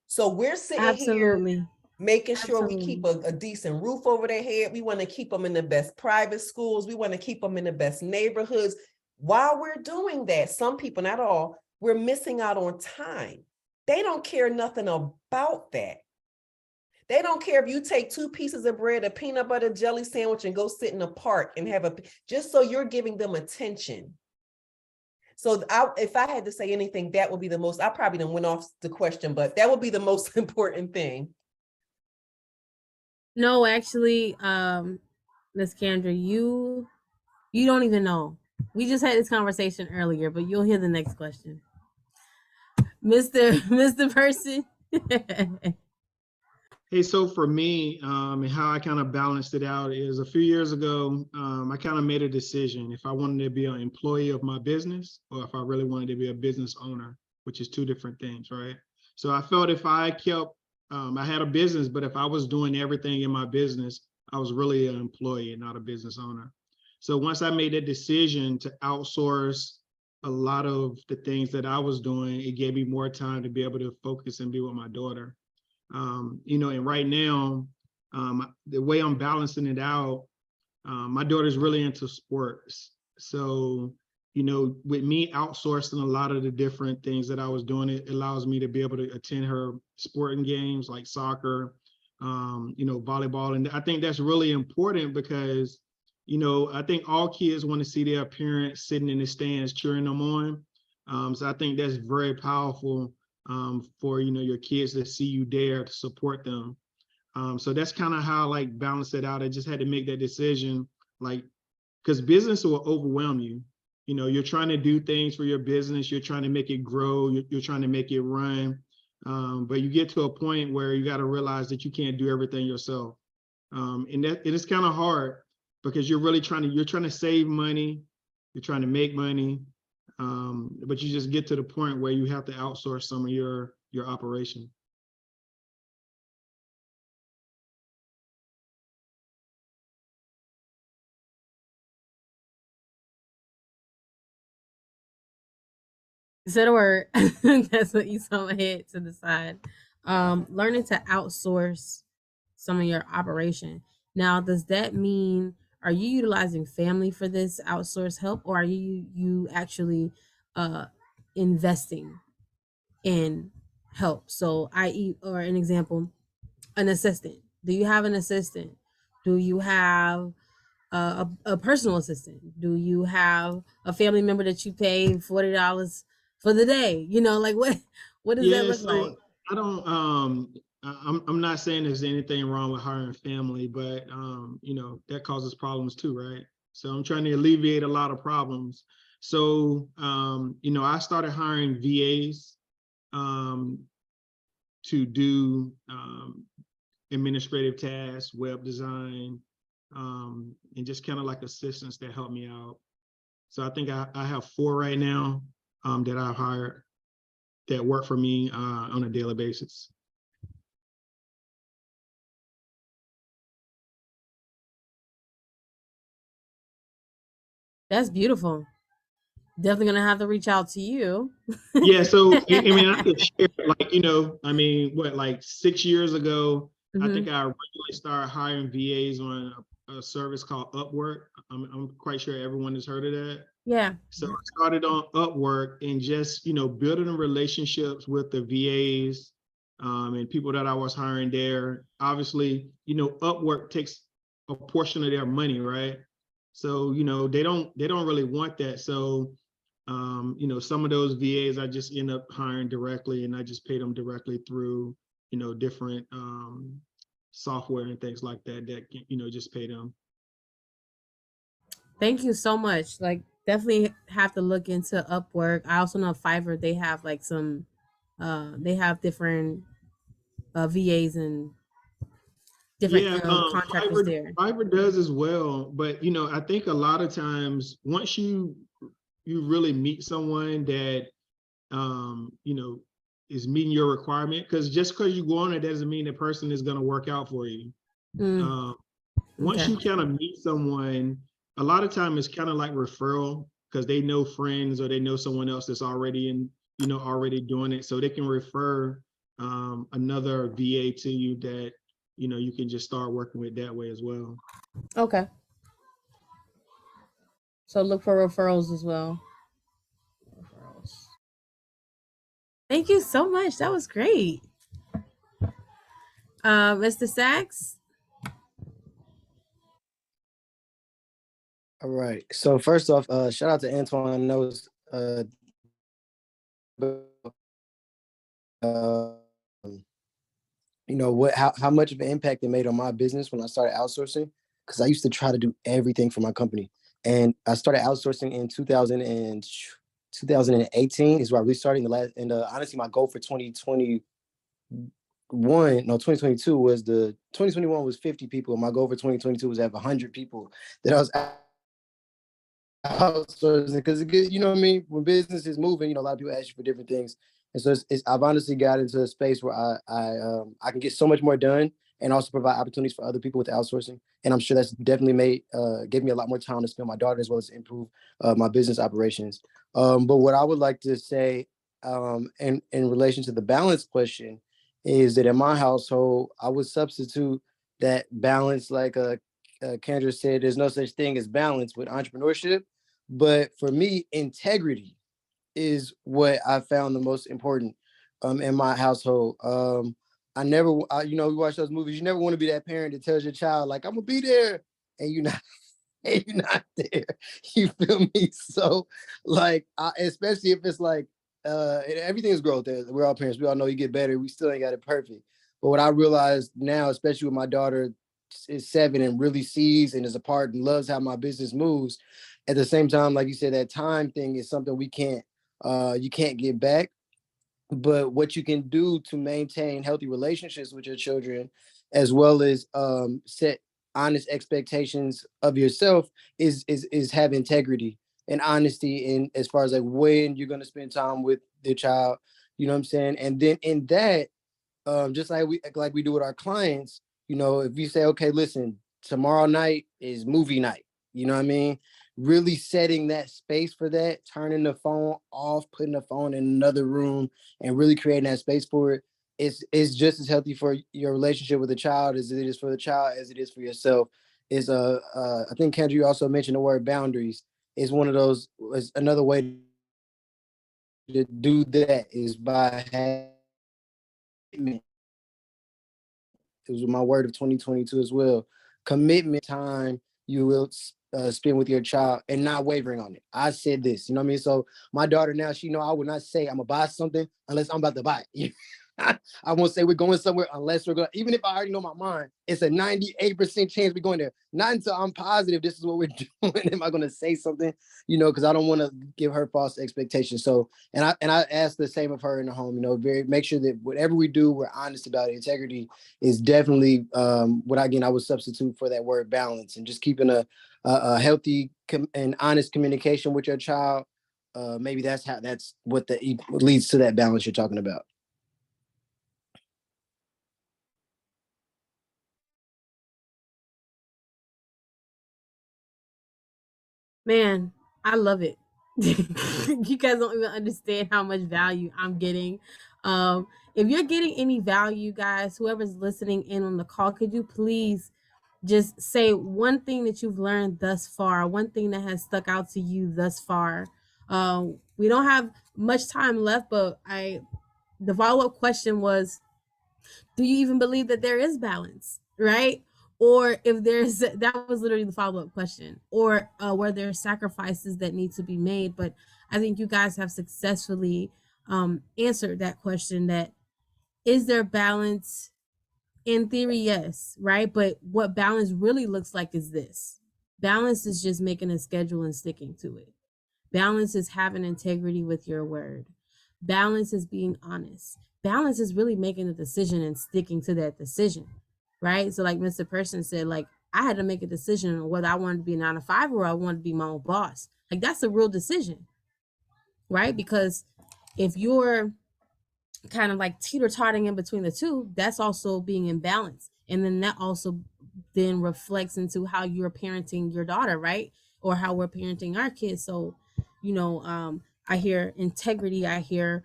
So we're sitting here making sure we keep a decent roof over their head. We want to keep them in the best private schools. We want to keep them in the best neighborhoods. While we're doing that, some people, not all, we're missing out on time. They don't care nothing about that. They don't care if you take 2 pieces of bread, a peanut butter jelly sandwich, and go sit in a park and have just so you're giving them attention. So if I had to say anything, that would be the most, I probably done went off the question, but that would be the most important thing. No, actually, Miss Kendra, you don't even know. We just had this conversation earlier, but you'll hear the next question. Mr. Person. Hey, so for me, and how I kind of balanced it out is a few years ago, I kind of made a decision if I wanted to be an employee of my business or if I really wanted to be a business owner, which is 2 different things, right? So I felt if I kept, I had a business, but if I was doing everything in my business, I was really an employee and not a business owner. So once I made that decision to outsource a lot of the things that I was doing, it gave me more time to be able to focus and be with my daughter. And right now, the way I'm balancing it out, my daughter's really into sports. So, with me outsourcing a lot of the different things that I was doing, it allows me to be able to attend her sporting games like soccer, volleyball. And I think that's really important because I think all kids want to see their parents sitting in the stands cheering them on. So I think that's very powerful for your kids to see you there to support them. So that's kind of how I balance it out. I just had to make that decision, because business will overwhelm you. You're trying to do things for your business. You're trying to make it grow. You're trying to make it run. But you get to a point where you got to realize that you can't do everything yourself. And that it is kind of hard because you're trying to save money. You're trying to make money. But you just get to the point where you have to outsource some of your operation. Said a word. That's what you saw my head to the side. Learning to outsource some of your operation. Now, does that mean, are you utilizing family for this outsource help, or are you actually investing in help? So, i.e., or an example, an assistant? Do you have an assistant? Do you have a personal assistant? Do you have a family member that you pay $40 for the day? You know, like what does that Yeah, look like? so I don't I'm not saying there's anything wrong with hiring family, but you know, that causes problems too, right? So I'm trying to alleviate a lot of problems. So you know, I started hiring VAs um to do administrative tasks, web design, and just kind of like assistants that help me out. So I think I have 4 right now that I've hired that work for me on a daily basis. That's beautiful. Definitely gonna have to reach out to you. Yeah, so I mean, I could share, like, you know, I mean, what, like 6 years ago, I think I originally started hiring VAs on a service called Upwork. I'm quite sure everyone has heard of that. Yeah. So I started on Upwork and just, you know, building relationships with the VAs and people that I was hiring there. Obviously, you know, Upwork takes a portion of their money, right? So, you know, they don't really want that. So, you know, some of those VAs I just end up hiring directly, and I just pay them directly through, you know, different software and things like that, you know, just pay them. Thank you so much. Like, definitely have to look into Upwork. I also know Fiverr, they have like some they have different VAs and different Yeah, contractors there. Fiverr does as well, but you know, I think a lot of times once you really meet someone that you know, is meeting your requirement, because just because you go on it doesn't mean the person is going to work out for you. Mm, Um, Once okay. you kind of meet someone, a lot of time it's kind of like referral because they know friends or they know someone else that's already in, you know, already doing it. So they can refer another VA to you that, you know, you can just start working with that way as well. Okay. So look for referrals as well. Referrals. Thank you so much. That was great. Mr. Sachs. All right. So first off, shout out to Antoine. I know it's, you know what, how much of an impact it made on my business when I started outsourcing, because I used to try to do everything for my company, and I started outsourcing in 2018 is where I restarted in the last, and honestly my goal for 2021, no, 2022 was 2021 was 50 people, and my goal for 2022 was to have 100 people that I was outsourcing, because you know what I mean, when business is moving, you know, a lot of people ask you for different things, and so I've honestly got into a space where I can get so much more done and also provide opportunities for other people with outsourcing, and I'm sure that's definitely gave me a lot more time to spend with my daughter as well as improve my business operations. But what I would like to say in relation to the balance question is that in my household I would substitute that balance, like Kendra said, there's no such thing as balance with entrepreneurship. But for me, integrity is what I found the most important in my household. You know, we watch those movies. You never want to be that parent that tells your child, like, I'm gonna be there, and you're not, and you're not there. You feel me? So, like, especially if it's like, everything is growth. We're all parents. We all know you get better. We still ain't got it perfect. But what I realized now, especially with my daughter is 7 and really sees and is a part and loves how my business moves. At the same time, like you said, that time thing is something you can't get back. But what you can do to maintain healthy relationships with your children, as well as set honest expectations of yourself, is have integrity and honesty in as far as like when you're going to spend time with the child, you know what I'm saying? And then in that, just like we do with our clients, you know, if you say, okay, listen, tomorrow night is movie night, you know what I mean? Really setting that space for that, turning the phone off, putting the phone in another room, and really creating that space for it. It's just as healthy for your relationship with the child as it is for the child, as it is for yourself. Is I think Kendra, you also mentioned the word boundaries. Is one of those. Is another way to do that is by having It was my word of 2022 as well. Commitment time you will spend with your child and not wavering on it. I said this, you know what I mean? So my daughter now, she know I would not say I'm gonna buy something unless I'm about to buy it. I won't say we're going somewhere unless we're going, even if I already know my mind, it's a 98% chance we're going there. Not until I'm positive this is what we're doing. Am I going to say something, you know, because I don't want to give her false expectations. So, and I ask the same of her in the home, you know, make sure that whatever we do, we're honest about it. Integrity is definitely what I would substitute for that word balance, and just keeping a healthy and honest communication with your child. Maybe that's what leads to that balance you're talking about. Man, I love it. You guys don't even understand how much value I'm getting. If you're getting any value, guys, whoever's listening in on the call, could you please just say one thing that you've learned thus far, one thing that has stuck out to you thus far? We don't have much time left, but the follow-up question was, do you even believe that there is balance, right? Or if there's, that was literally the follow-up question, or were there sacrifices that need to be made? But I think you guys have successfully answered that question, that is there balance? In theory, yes, right? But what balance really looks like is this. Balance is just making a schedule and sticking to it. Balance is having integrity with your word. Balance is being honest. Balance is really making a decision and sticking to that decision, right? So like Mr. Person said, like, I had to make a decision on whether I wanted to be a 9 to 5 or I wanted to be my own boss. Like, that's a real decision, right? Because if you're kind of like teeter-totting in between the two, that's also being in balance. And then that also then reflects into how you're parenting your daughter, right? Or how we're parenting our kids. So, you know, I hear integrity, I hear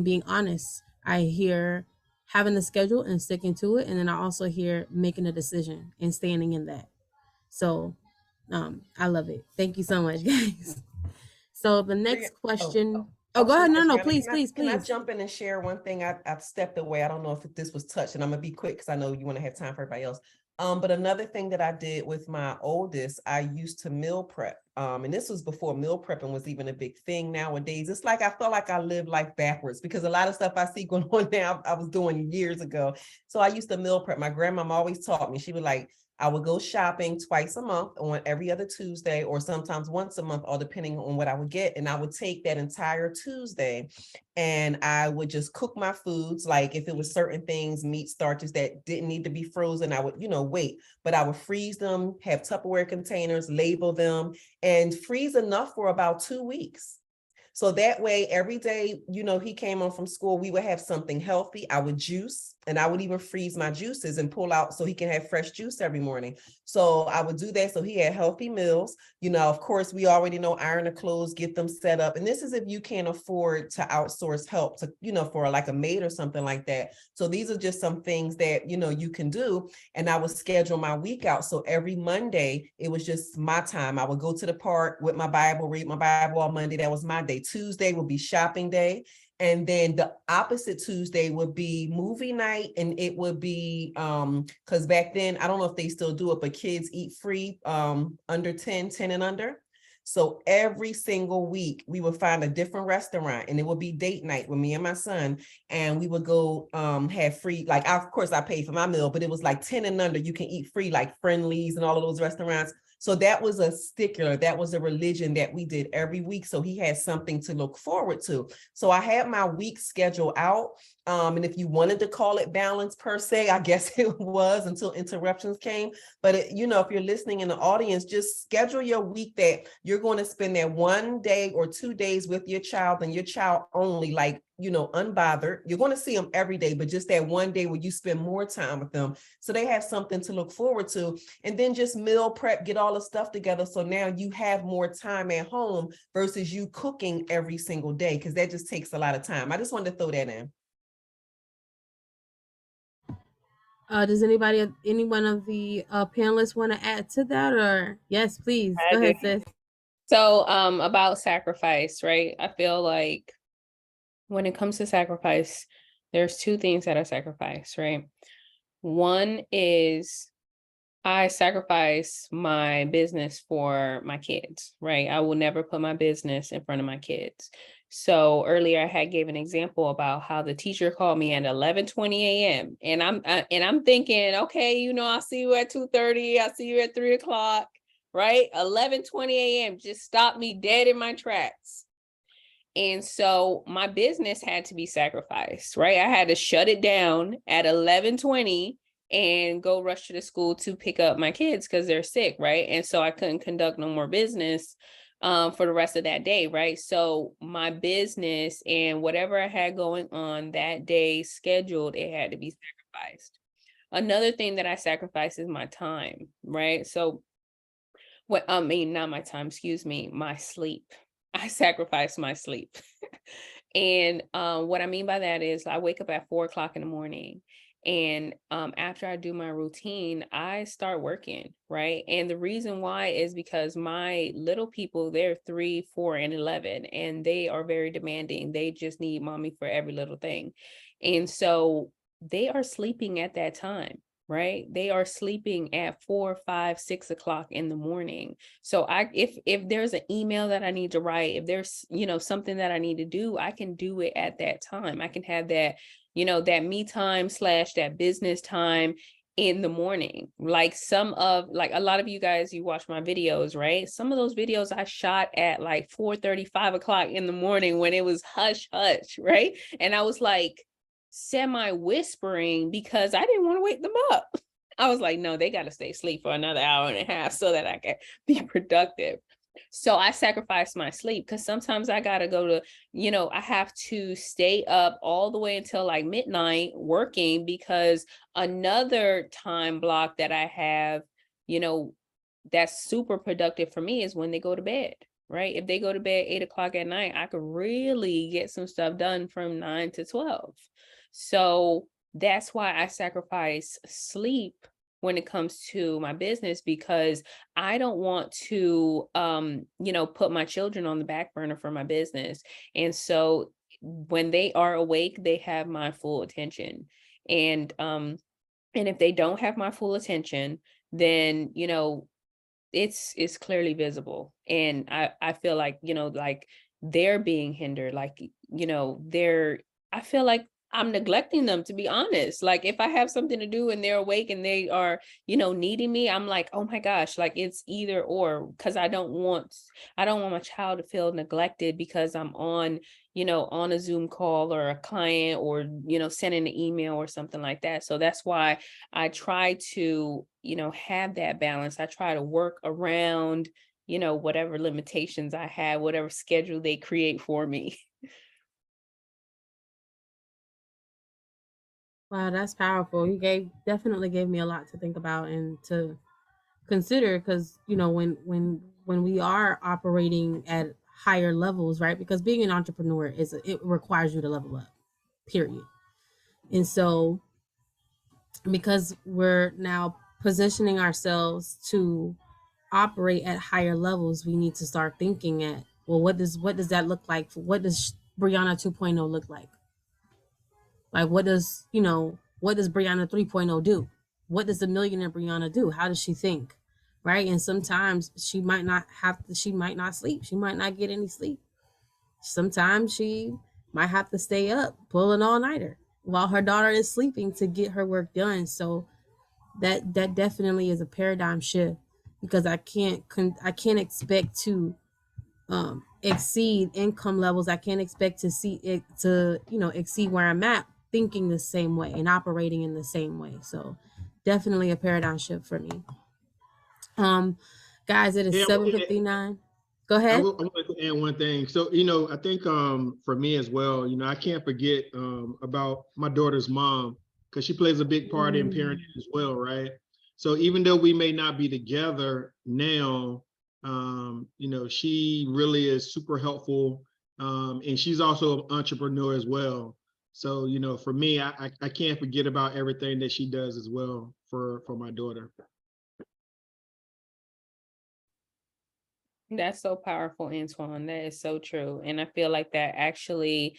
being honest, I hear having a schedule and sticking to it, and then I also hear making a decision and standing in that. So I love it. Thank you so much, guys. So the next question. Oh, go ahead. No, please. Can I jump in and share one thing? I've stepped away. I don't know if this was touched, and I'm gonna be quick because I know you want to have time for everybody else. But another thing that I did with my oldest, I used to meal prep. And this was before meal prepping was even a big thing. Nowadays, it's like I felt like I lived life backwards, because a lot of stuff I see going on now, I was doing years ago. So I used to meal prep. My grandmom always taught me. She was like, I would go shopping twice a month, on every other Tuesday, or sometimes once a month, all depending on what I would get. And I would take that entire Tuesday and I would just cook my foods. Like if it was certain things, meat, starches that didn't need to be frozen, I would, wait, but I would freeze them, have Tupperware containers, label them, and freeze enough for about 2 weeks. So that way, every day, he came home from school, we would have something healthy. I would juice, and I would even freeze my juices and pull out so he can have fresh juice every morning. So I would do that. So he had healthy meals. Of course, we already know iron the clothes, get them set up. And this is if you can't afford to outsource help to, for like a maid or something like that. So these are just some things that, you can do. And I would schedule my week out. So every Monday, it was just my time. I would go to the park with my Bible, read my Bible all Monday. That was my day. Tuesday would be shopping day. And then the opposite Tuesday would be movie night. And it would be, because back then, I don't know if they still do it, but kids eat free under 10 and under. So every single week we would find a different restaurant, and it would be date night with me and my son. And we would go have free, like, of course I paid for my meal, but it was like 10 and under, you can eat free, like Friendly's and all of those restaurants. So that was a stickler. That was a religion that we did every week. So he had something to look forward to. So I had my week schedule out. And if you wanted to call it balance per se, I guess it was, until interruptions came. But if you're listening in the audience, just schedule your week that you're going to spend that 1 day or 2 days with your child, and your child only, like, unbothered. You're going to see them every day, but just that 1 day where you spend more time with them, so they have something to look forward to. And then just meal prep, get all the stuff together. So now you have more time at home versus you cooking every single day, because that just takes a lot of time. I just wanted to throw that in. Does any one of the panelists want to add to that? Or yes, please go ahead, sis. So about sacrifice, right? I feel like when it comes to sacrifice, there's two things that are sacrifice, right? One is I sacrifice my business for my kids, right? I will never put my business in front of my kids. So earlier I had gave an example about how the teacher called me at 11:20 a.m. and I'm thinking, okay, you know, I'll see you at 2:30, I'll see you at 3 o'clock, right? 11:20 a.m. just stopped me dead in my tracks. And so my business had to be sacrificed, right? I had to shut it down at 11:20 and go rush to the school to pick up my kids because they're sick, right? And so I couldn't conduct no more business for the rest of that day, right? So my business and whatever I had going on that day scheduled, it had to be sacrificed. Another thing that I sacrifice is my time, right? So not my time, excuse me, my sleep. I sacrifice my sleep. And what I mean by that is I wake up at 4 o'clock in the morning. And after I do my routine, I start working, right? And the reason why is because my little people, they're 3, 4, and 11, and they are very demanding. They just need mommy for every little thing. And so they are sleeping at that time, right? They are sleeping at 4, 5, 6 o'clock in the morning. So if there's an email that I need to write, if there's, you know, something that I need to do, I can do it at that time. I can have that, you know, that me time / that business time in the morning. Like a lot of you guys, you watch my videos, right? Some of those videos I shot at like 4:30, 5 o'clock in the morning when it was hush, hush, right? And I was like semi whispering because I didn't want to wake them up. I was like, no, they got to stay asleep for another hour and a half so that I can be productive. So I sacrifice my sleep because sometimes I got to go to, you know, I have to stay up all the way until like midnight working because another time block that I have, you know, that's super productive for me is when they go to bed, right? If they go to bed 8 o'clock at night, I could really get some stuff done from 9 to 12. So that's why I sacrifice sleep when it comes to my business, because I don't want to, you know, put my children on the back burner for my business. And so when they are awake, they have my full attention. And if they don't have my full attention, then, you know, it's clearly visible. And I feel like, you know, like they're being hindered, like, you know, I feel like I'm neglecting them, to be honest. Like if I have something to do and they're awake and they are, you know, needing me, I'm like, oh my gosh, like it's either or, because I don't want my child to feel neglected because I'm on, you know, on a Zoom call or a client or, you know, sending an email or something like that. So that's why I try to, you know, have that balance. I try to work around, you know, whatever limitations I have, whatever schedule they create for me. Wow, that's powerful. You definitely gave me a lot to think about and to consider, because you know when we are operating at higher levels, right? Because being an entrepreneur it requires you to level up, period. And so because we're now positioning ourselves to operate at higher levels, we need to start thinking at, well, what does that look like? What does Brianna 2.0 look like? Like what does Brianna 3.0 do? What does the millionaire Brianna do? How does she think? Right? And sometimes she might not sleep. She might not get any sleep. Sometimes she might have to stay up, pull an all-nighter while her daughter is sleeping to get her work done. So that definitely is a paradigm shift, because I can't expect to exceed income levels. I can't expect to see it to, you know, exceed where I'm at thinking the same way and operating in the same way. So definitely a paradigm shift for me. Guys, it is 7:59. Go ahead. I wanted to add one thing. So, you know, I think for me as well, you know, I can't forget about my daughter's mom, because she plays a big part in parenting as well, right? So even though we may not be together now, you know, she really is super helpful. And she's also an entrepreneur as well. So, you know, for me, I can't forget about everything that she does as well for my daughter. That's so powerful, Antoine. That is so true. And I feel like that actually,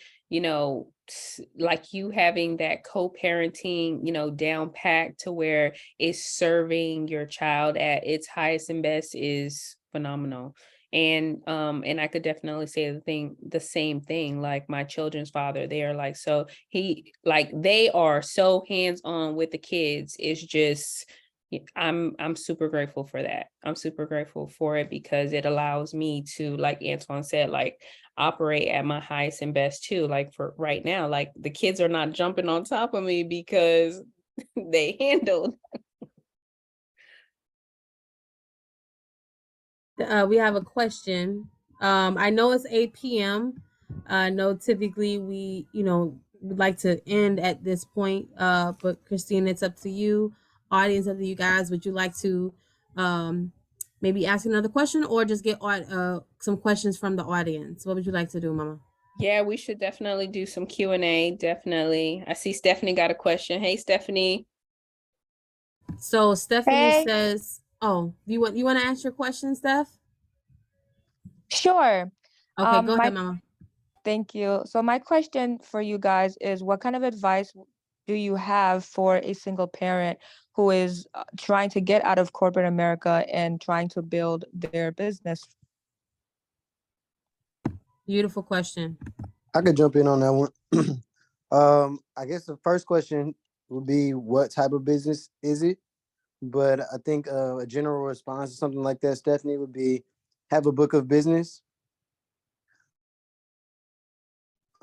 like you having that co-parenting, down pack to where it's serving your child at its highest and best is phenomenal. And I could definitely say the same thing. Like my children's father, they are like, so they are so hands-on with the kids. It's just I'm super grateful for that. I'm super grateful for it because it allows me to, like Antoine said, like operate at my highest and best too. Like for right now, like the kids are not jumping on top of me because they handled. We have a question. I know it's 8 p.m. I know typically we, would like to end at this point. But Christine, it's up to you. Audience, up to you guys. Would you like to maybe ask another question or just get some questions from the audience? What would you like to do, Mama? Yeah, we should definitely do some Q&A. Definitely. I see Stephanie got a question. Hey, Stephanie. So Stephanie Hey. says, "Oh, you want to ask your question, Steph?" Sure. Okay, go My ahead, Mama. Thank you. So my question for you guys is, what kind of advice do you have for a single parent who is trying to get out of corporate America and trying to build their business? Beautiful question. I could jump in on that one. I guess the first question would be, what type of business is it? But I think a general response to something like that, Stephanie, would be have a book of business.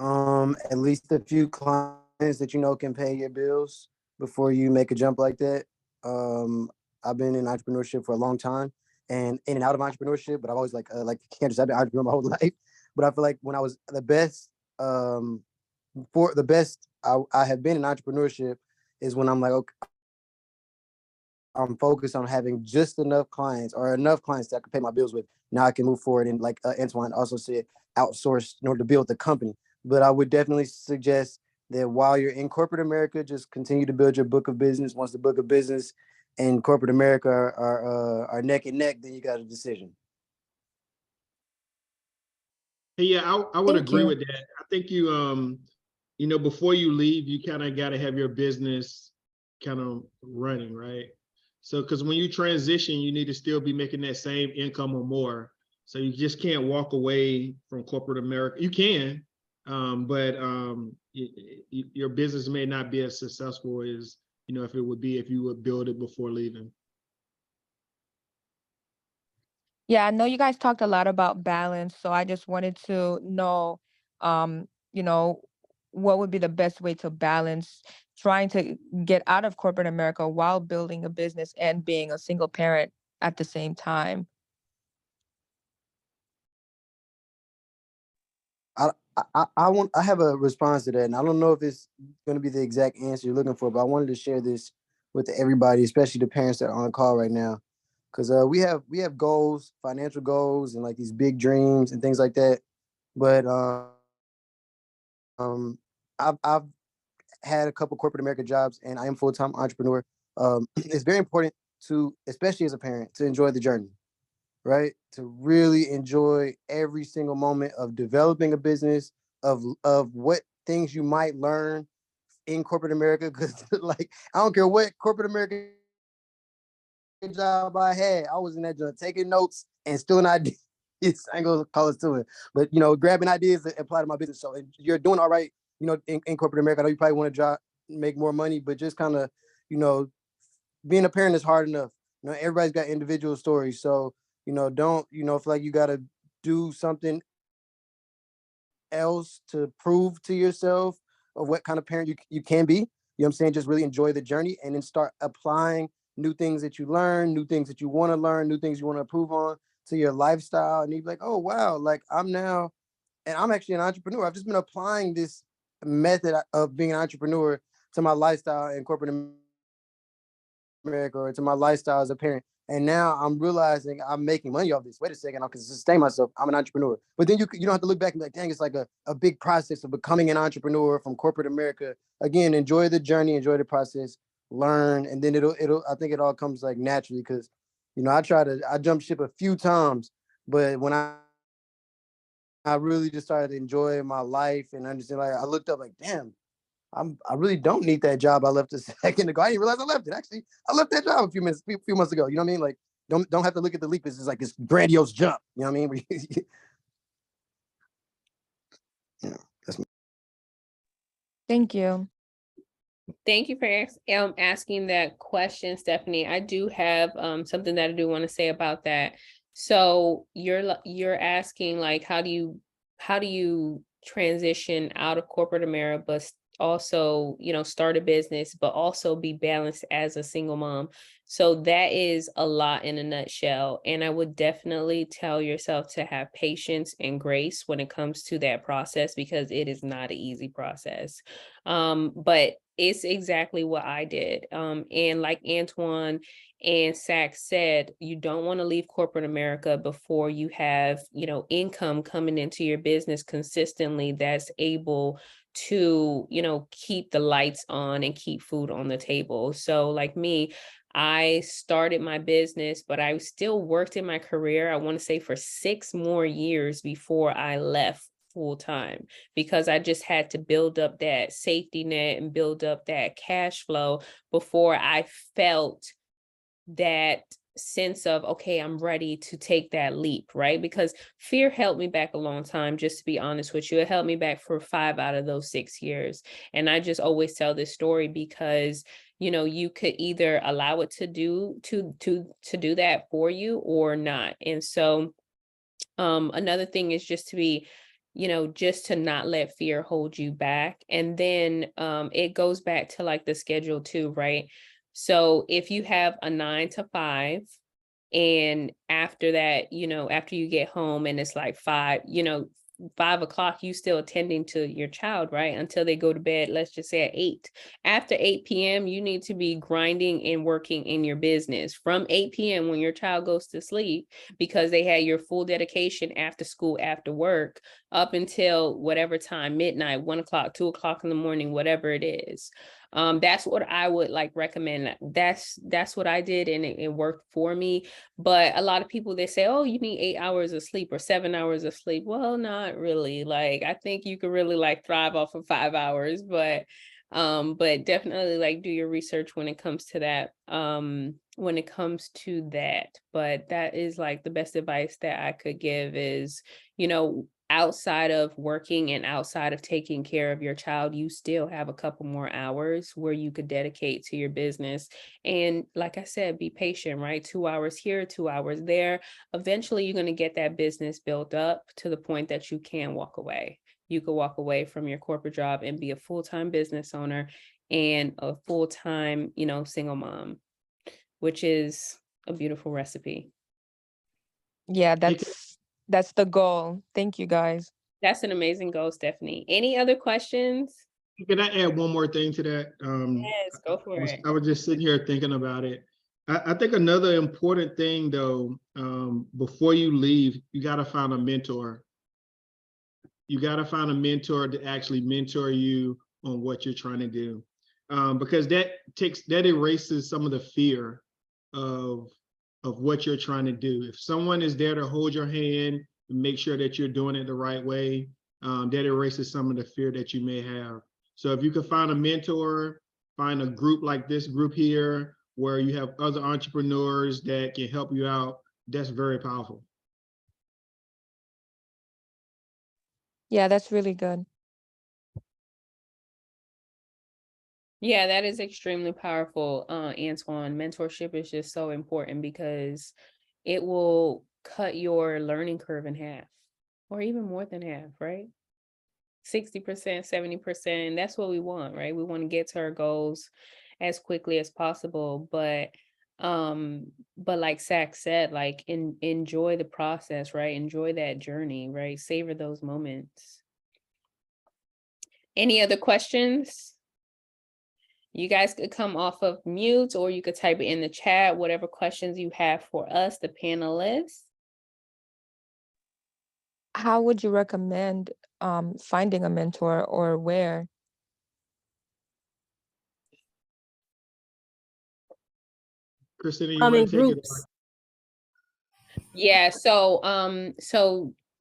At least a few clients that you know can pay your bills before you make a jump like that. I've been in entrepreneurship for a long time and in and out of entrepreneurship, but I've always like Kendra said, I've been an entrepreneur my whole life. But I feel like when I was the best, for the best I have been in entrepreneurship is when I'm like, okay, I'm focused on having just enough clients or enough clients that I can pay my bills with. Now I can move forward and, like Antoine also said, outsource in order to build the company. But I would definitely suggest that while you're in corporate America, just continue to build your book of business. Once the book of business and corporate America are neck and neck, then you got a decision. Hey, yeah, I would Thank agree you. with that. I think before you leave, you kind of got to have your business kind of running, right? So, because when you transition, you need to still be making that same income or more. So you just can't walk away from corporate America. You can, but your business may not be as successful as, if it would be if you would build it before leaving. Yeah, I know you guys talked a lot about balance, so I just wanted to know, um, you know, what would be the best way to balance trying to get out of corporate America while building a business and being a single parent at the same time? I have a response to that, and I don't know if it's going to be the exact answer you're looking for, but I wanted to share this with everybody, especially the parents that are on the call right now, because we have goals, financial goals, and like these big dreams and things like that. But I've had a couple corporate America jobs, and I am full-time entrepreneur. It's very important to, especially as a parent, to enjoy the journey, right? To really enjoy every single moment of developing a business, of what things you might learn in corporate America. Because like, I don't care what corporate America job I had, I was in that job taking notes and stealing ideas. I ain't gonna call it stealing, but grabbing ideas that apply to my business. So you're doing all right, in corporate America. I know you probably want to make more money, but just kind of, being a parent is hard enough. Everybody's got individual stories. So, don't, feel like you gotta do something else to prove to yourself of what kind of parent you can be. You know what I'm saying? Just really enjoy the journey and then start applying new things that you learn, new things that you want to learn, new things you want to improve on to your lifestyle. And you're like, oh wow, like I'm actually an entrepreneur. I've just been applying this method of being an entrepreneur to my lifestyle in corporate America or to my lifestyle as a parent. And now I'm realizing I'm making money off this. Wait a second, I can sustain myself. I'm an entrepreneur. But then you don't have to look back and be like, dang, it's like a big process of becoming an entrepreneur from corporate America. Again, enjoy the journey, enjoy the process, learn, and then I think it all comes like naturally because, I jump ship a few times, But when I really just started enjoying my life and understand, like, I looked up like, damn, I really don't need that job I left a second ago. I didn't realize I left it. Actually, I left that job a few months ago. You know what I mean? Like, don't have to look at the leap. It's just like this grandiose jump. You know what I mean? That's Thank you. Thank you for asking that question, Stephanie. I do have something that I do want to say about that. So you're asking, like, how do you transition out of corporate America, but also, start a business, but also be balanced as a single mom. So that is a lot in a nutshell. And I would definitely tell yourself to have patience and grace when it comes to that process, because it is not an easy process. But it's exactly what I did. And like Antoine and Sachs said, you don't want to leave corporate America before you have, income coming into your business consistently that's able to, keep the lights on and keep food on the table. So like me, I started my business, but I still worked in my career, I want to say, for 6 more years before I left full time, because I just had to build up that safety net and build up that cash flow before I felt that sense of, okay, I'm ready to take that leap, right? Because fear held me back a long time, just to be honest with you. It held me back for 5 out of those 6 years. And I just always tell this story because, you could either allow it to do that for you or not. And so another thing is just to be, just to not let fear hold you back. And then it goes back to like the schedule too, right? So if you have a 9 to 5, and after that, after you get home and it's like 5 o'clock, you still attending to your child, right? Until they go to bed, let's just say at 8. After 8 p.m., you need to be grinding and working in your business from 8 p.m. when your child goes to sleep, because they had your full dedication after school, after work, up until whatever time, midnight, 1 o'clock, 2 o'clock in the morning, whatever it is. That's what I would recommend. That's what I did, and it worked for me. But a lot of people, they say, oh, you need 8 hours of sleep or 7 hours of sleep. Well, not really. I think you could really thrive off of 5 hours, but definitely do your research when it comes to that. But that is the best advice that I could give is, outside of working and outside of taking care of your child, you still have a couple more hours where you could dedicate to your business. And like I said, be patient, right? 2 hours here, 2 hours there. Eventually, you're going to get that business built up to the point that you can walk away. You could walk away from your corporate job and be a full-time business owner and a full-time, single mom, which is a beautiful recipe. Yeah, that's the goal. Thank you, guys. That's an amazing goal, Stephanie. Any other questions? Can I add one more thing to that? Yes, go for it. I was just sitting here thinking about it. I think another important thing though, before you leave, you got to find a mentor. You got to find a mentor to actually mentor you on what you're trying to do. Because that erases some of the fear of what you're trying to do. If someone is there to hold your hand and make sure that you're doing it the right way, that erases some of the fear that you may have. So if you can find a mentor, find a group like this group here, where you have other entrepreneurs that can help you out, that's very powerful. Yeah, that's really good. Yeah, that is extremely powerful, Antoine. Mentorship is just so important because it will cut your learning curve in half, or even more than half, right? 60%, 70%, that's what we want, right? We want to get to our goals as quickly as possible. But like Zach said, enjoy the process, right? Enjoy that journey, right? Savor those moments. Any other questions? You guys could come off of mute, or you could type it in the chat, whatever questions you have for us, the panelists. How would you recommend finding a mentor, or where? Christina, you want to take groups. Yeah, so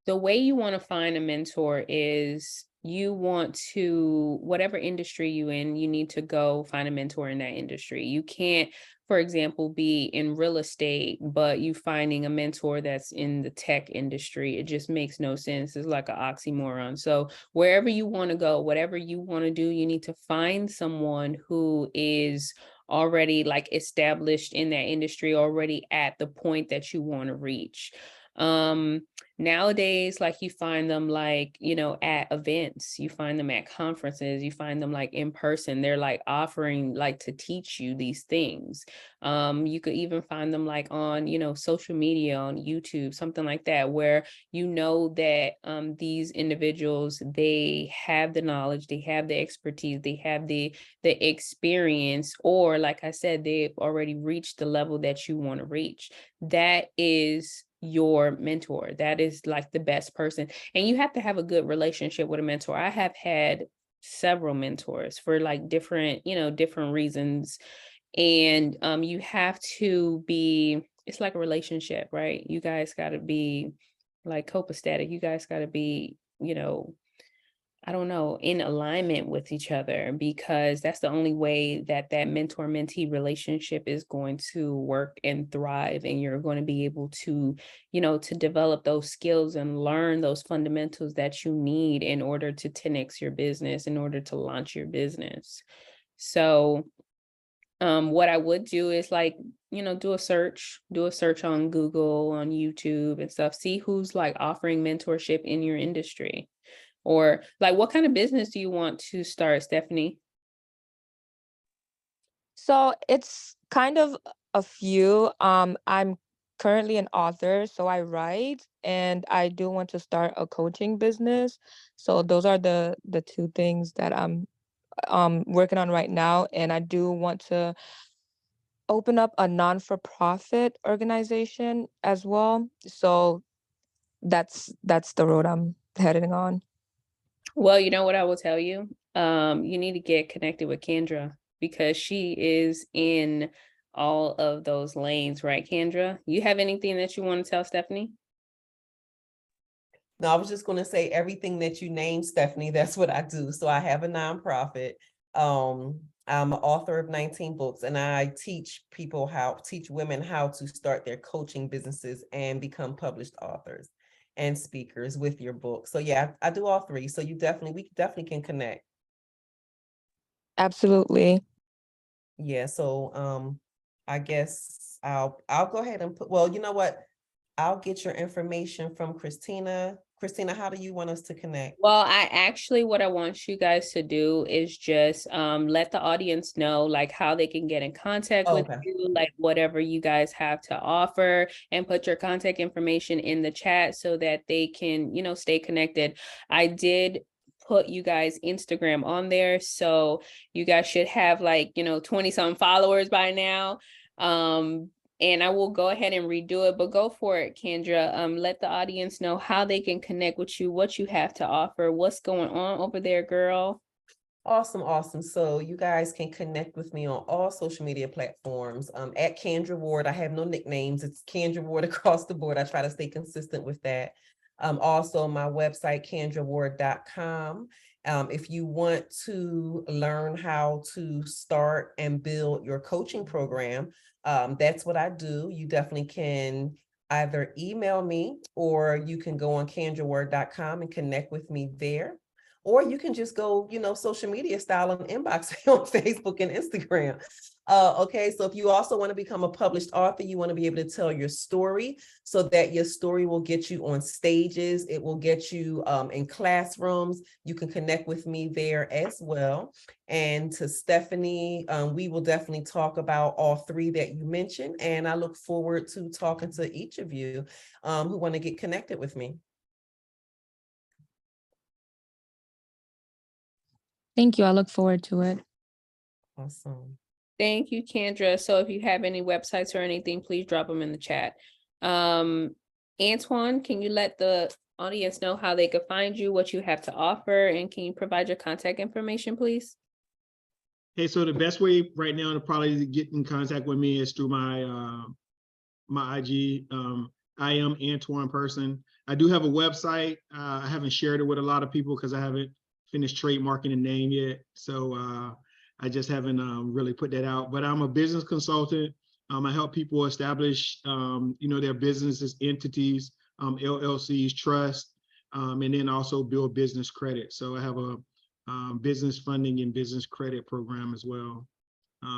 the way you want to find a mentor is you want to, whatever industry you in, you need to go find a mentor in that industry. You can't, for example, be in real estate, but you finding a mentor that's in the tech industry. It just makes no sense. It's like an oxymoron. So wherever you want to go, whatever you want to do, you need to find someone who is already like established in that industry, already at the point that you want to reach. Nowadays, like you find them like, you know, at events, you find them at conferences, you find them like in person. They're like offering like to teach you these things. You could even find them like on, you know, social media, on YouTube, something like that, where you know that these individuals, they have the knowledge, they have the expertise, they have the experience, or like I said, they've already reached the level that you want to reach. That is your mentor. That is like the best person. And you have to have a good relationship with a mentor. I have had several mentors for like different, you know, different reasons. And you have to be, it's like a relationship, right? You guys got to be like copacetic. You guys got to be, you know, I don't know, in alignment with each other, because that's the only way that that mentor-mentee relationship is going to work and thrive. And you're going to be able to, you know, to develop those skills and learn those fundamentals that you need in order to 10x your business, in order to launch your business. So what I would do is like, you know, do a search on Google, on YouTube and stuff, see who's like offering mentorship in your industry. Or like, what kind of business do you want to start, Stephanie? So it's kind of a few. I'm currently an author, so I write, and I do want to start a coaching business. So those are the two things that I'm working on right now, and I do want to open up a non-for-profit organization as well. So that's the road I'm heading on. Well, you know what I will tell you? You need to get connected with Kendra, because she is in all of those lanes, right, Kendra? You have anything that you want to tell Stephanie? No, I was just going to say everything that you named, Stephanie, that's what I do. So I have a nonprofit. I'm an author of 19 books, and I teach women how to start their coaching businesses and become published authors and speakers with your book. So yeah, I do all three. So we definitely can connect. Absolutely. Yeah. So I guess I'll go ahead and well, you know what? I'll get your information from Christina. Christina, how do you want us to connect? Well, what I want you guys to do is just let the audience know like how they can get in contact with you, like whatever you guys have to offer, and put your contact information in the chat so that they can, you know, stay connected. I did put you guys Instagram on there, so you guys should have like, you know, 20 some followers by now. And I will go ahead and redo it, but go for it, Kendra. Let the audience know how they can connect with you, what you have to offer, what's going on over there, girl. Awesome. So you guys can connect with me on all social media platforms. At Kendra Ward. I have no nicknames. It's Kendra Ward across the board. I try to stay consistent with that. Also my website, kendraward.com. If you want to learn how to start and build your coaching program, that's what I do. You definitely can either email me, or you can go on kendraward.com and connect with me there. Or you can just go, you know, social media style and inbox me on Facebook and Instagram. Okay, so if you also want to become a published author, you want to be able to tell your story so that your story will get you on stages. It will get you in classrooms. You can connect with me there as well. And to Stephanie, we will definitely talk about all three that you mentioned. And I look forward to talking to each of you who want to get connected with me. Thank you. I look forward to it. Awesome. Thank you, Kendra. So if you have any websites or anything, please drop them in the chat. Antoine, can you let the audience know how they could find you, what you have to offer, and can you provide your contact information, please? Hey, so the best way right now to probably get in contact with me is through my my IG. I am Antoine Person. I do have a website. I haven't shared it with a lot of people because I haven't finished trademarking the name yet. So I just haven't really put that out. But I'm a business consultant. I help people establish, their businesses, entities, LLCs, trust, and then also build business credit. So I have a business funding and business credit program as well.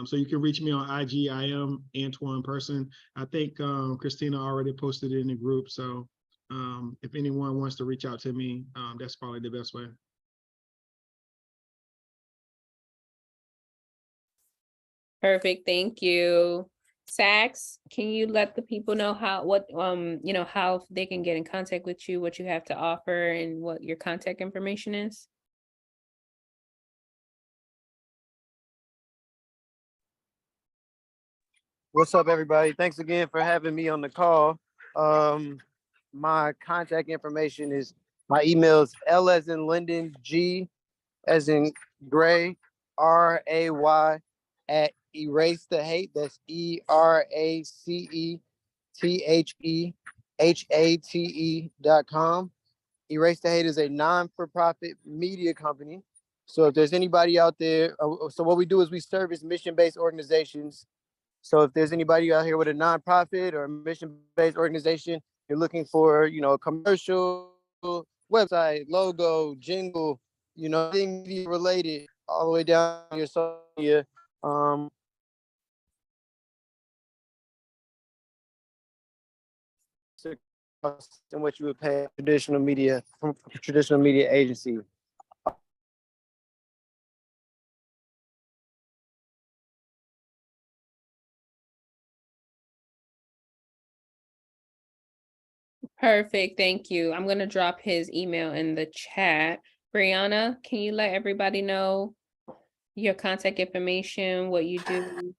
So you can reach me on IG. I am Antoine Person. I think Christina already posted it in the group. So if anyone wants to reach out to me, that's probably the best way. Perfect. Thank you. Sax, can you let the people know how they can get in contact with you, what you have to offer, and what your contact information is? What's up, everybody? Thanks again for having me on the call. My contact information is, my email is L as in Linden, G as in Gray, RAY at Erase the Hate. That's ERACETHEHATE.com. Erase the Hate is a non-for-profit media company. So if there's anybody out there, so what we do is we service mission-based organizations. So if there's anybody out here with a nonprofit or a mission-based organization, you're looking for, a commercial, website, logo, jingle, anything media related, all the way down to your social media. And what you would pay traditional media agency. Perfect. Thank you. I'm going to drop his email in the chat. Brianna, can you let everybody know your contact information, what you do,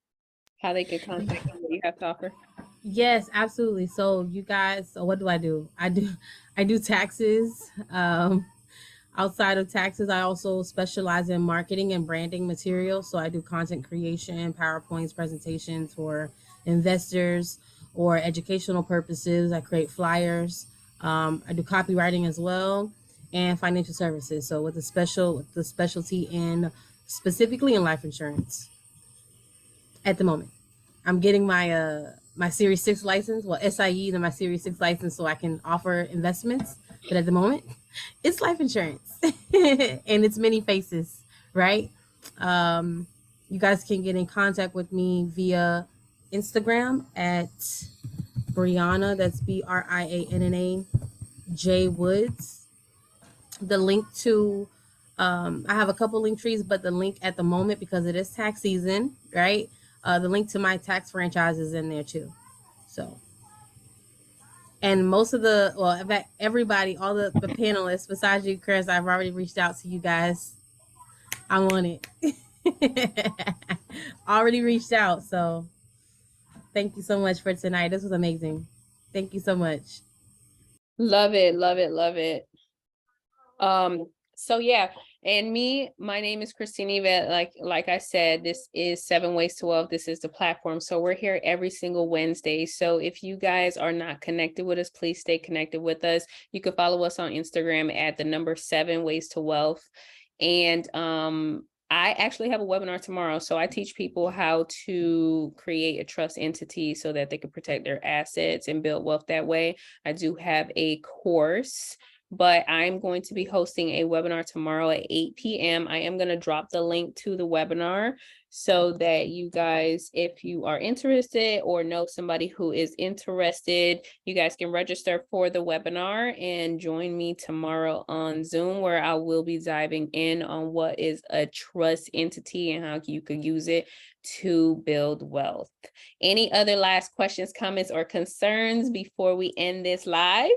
how they can contact you, what you have to offer? Yes, absolutely. So you guys, so what do? I do taxes. Outside of taxes, I also specialize in marketing and branding materials. So I do content creation, PowerPoints, presentations for investors or educational purposes. I create flyers. I do copywriting as well, and financial services. So with the specialty in specifically in life insurance. At the moment, I'm getting my Series 6 license, SIE, then my Series 6 license, so I can offer investments. But at the moment, it's life insurance and it's many faces, right? You guys can get in contact with me via Instagram at Brianna, that's BRIANNA J Woods. The link to, I have a couple link trees, but the link at the moment, because it is tax season, right? The link to my tax franchise is in there too. So, and most of everybody, all the panelists, besides you, Chris, I've already reached out to you guys. I'm on it. Already reached out. So thank you so much for tonight. This was amazing. Thank you so much. Love it, love it, love it. So yeah, and my name is Christine Yvette. Like I said, this is 7 Ways to Wealth. This is the platform. So we're here every single Wednesday. So if you guys are not connected with us, please stay connected with us. You can follow us on Instagram at the number 7 Ways to Wealth. And I actually have a webinar tomorrow. So I teach people how to create a trust entity so that they can protect their assets and build wealth that way. I do have a course, but I'm going to be hosting a webinar tomorrow at 8 p.m. I am going to drop the link to the webinar so that you guys, if you are interested or know somebody who is interested, you guys can register for the webinar and join me tomorrow on Zoom, where I will be diving in on what is a trust entity and how you could use it to build wealth. Any other last questions, comments, or concerns before we end this live?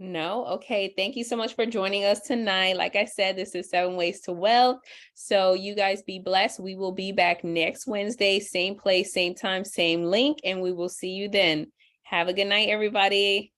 No? Okay. Thank you so much for joining us tonight. Like I said, this is 7 Ways to Wealth. So you guys be blessed. We will be back next Wednesday, same place, same time, same link, and we will see you then. Have a good night, everybody.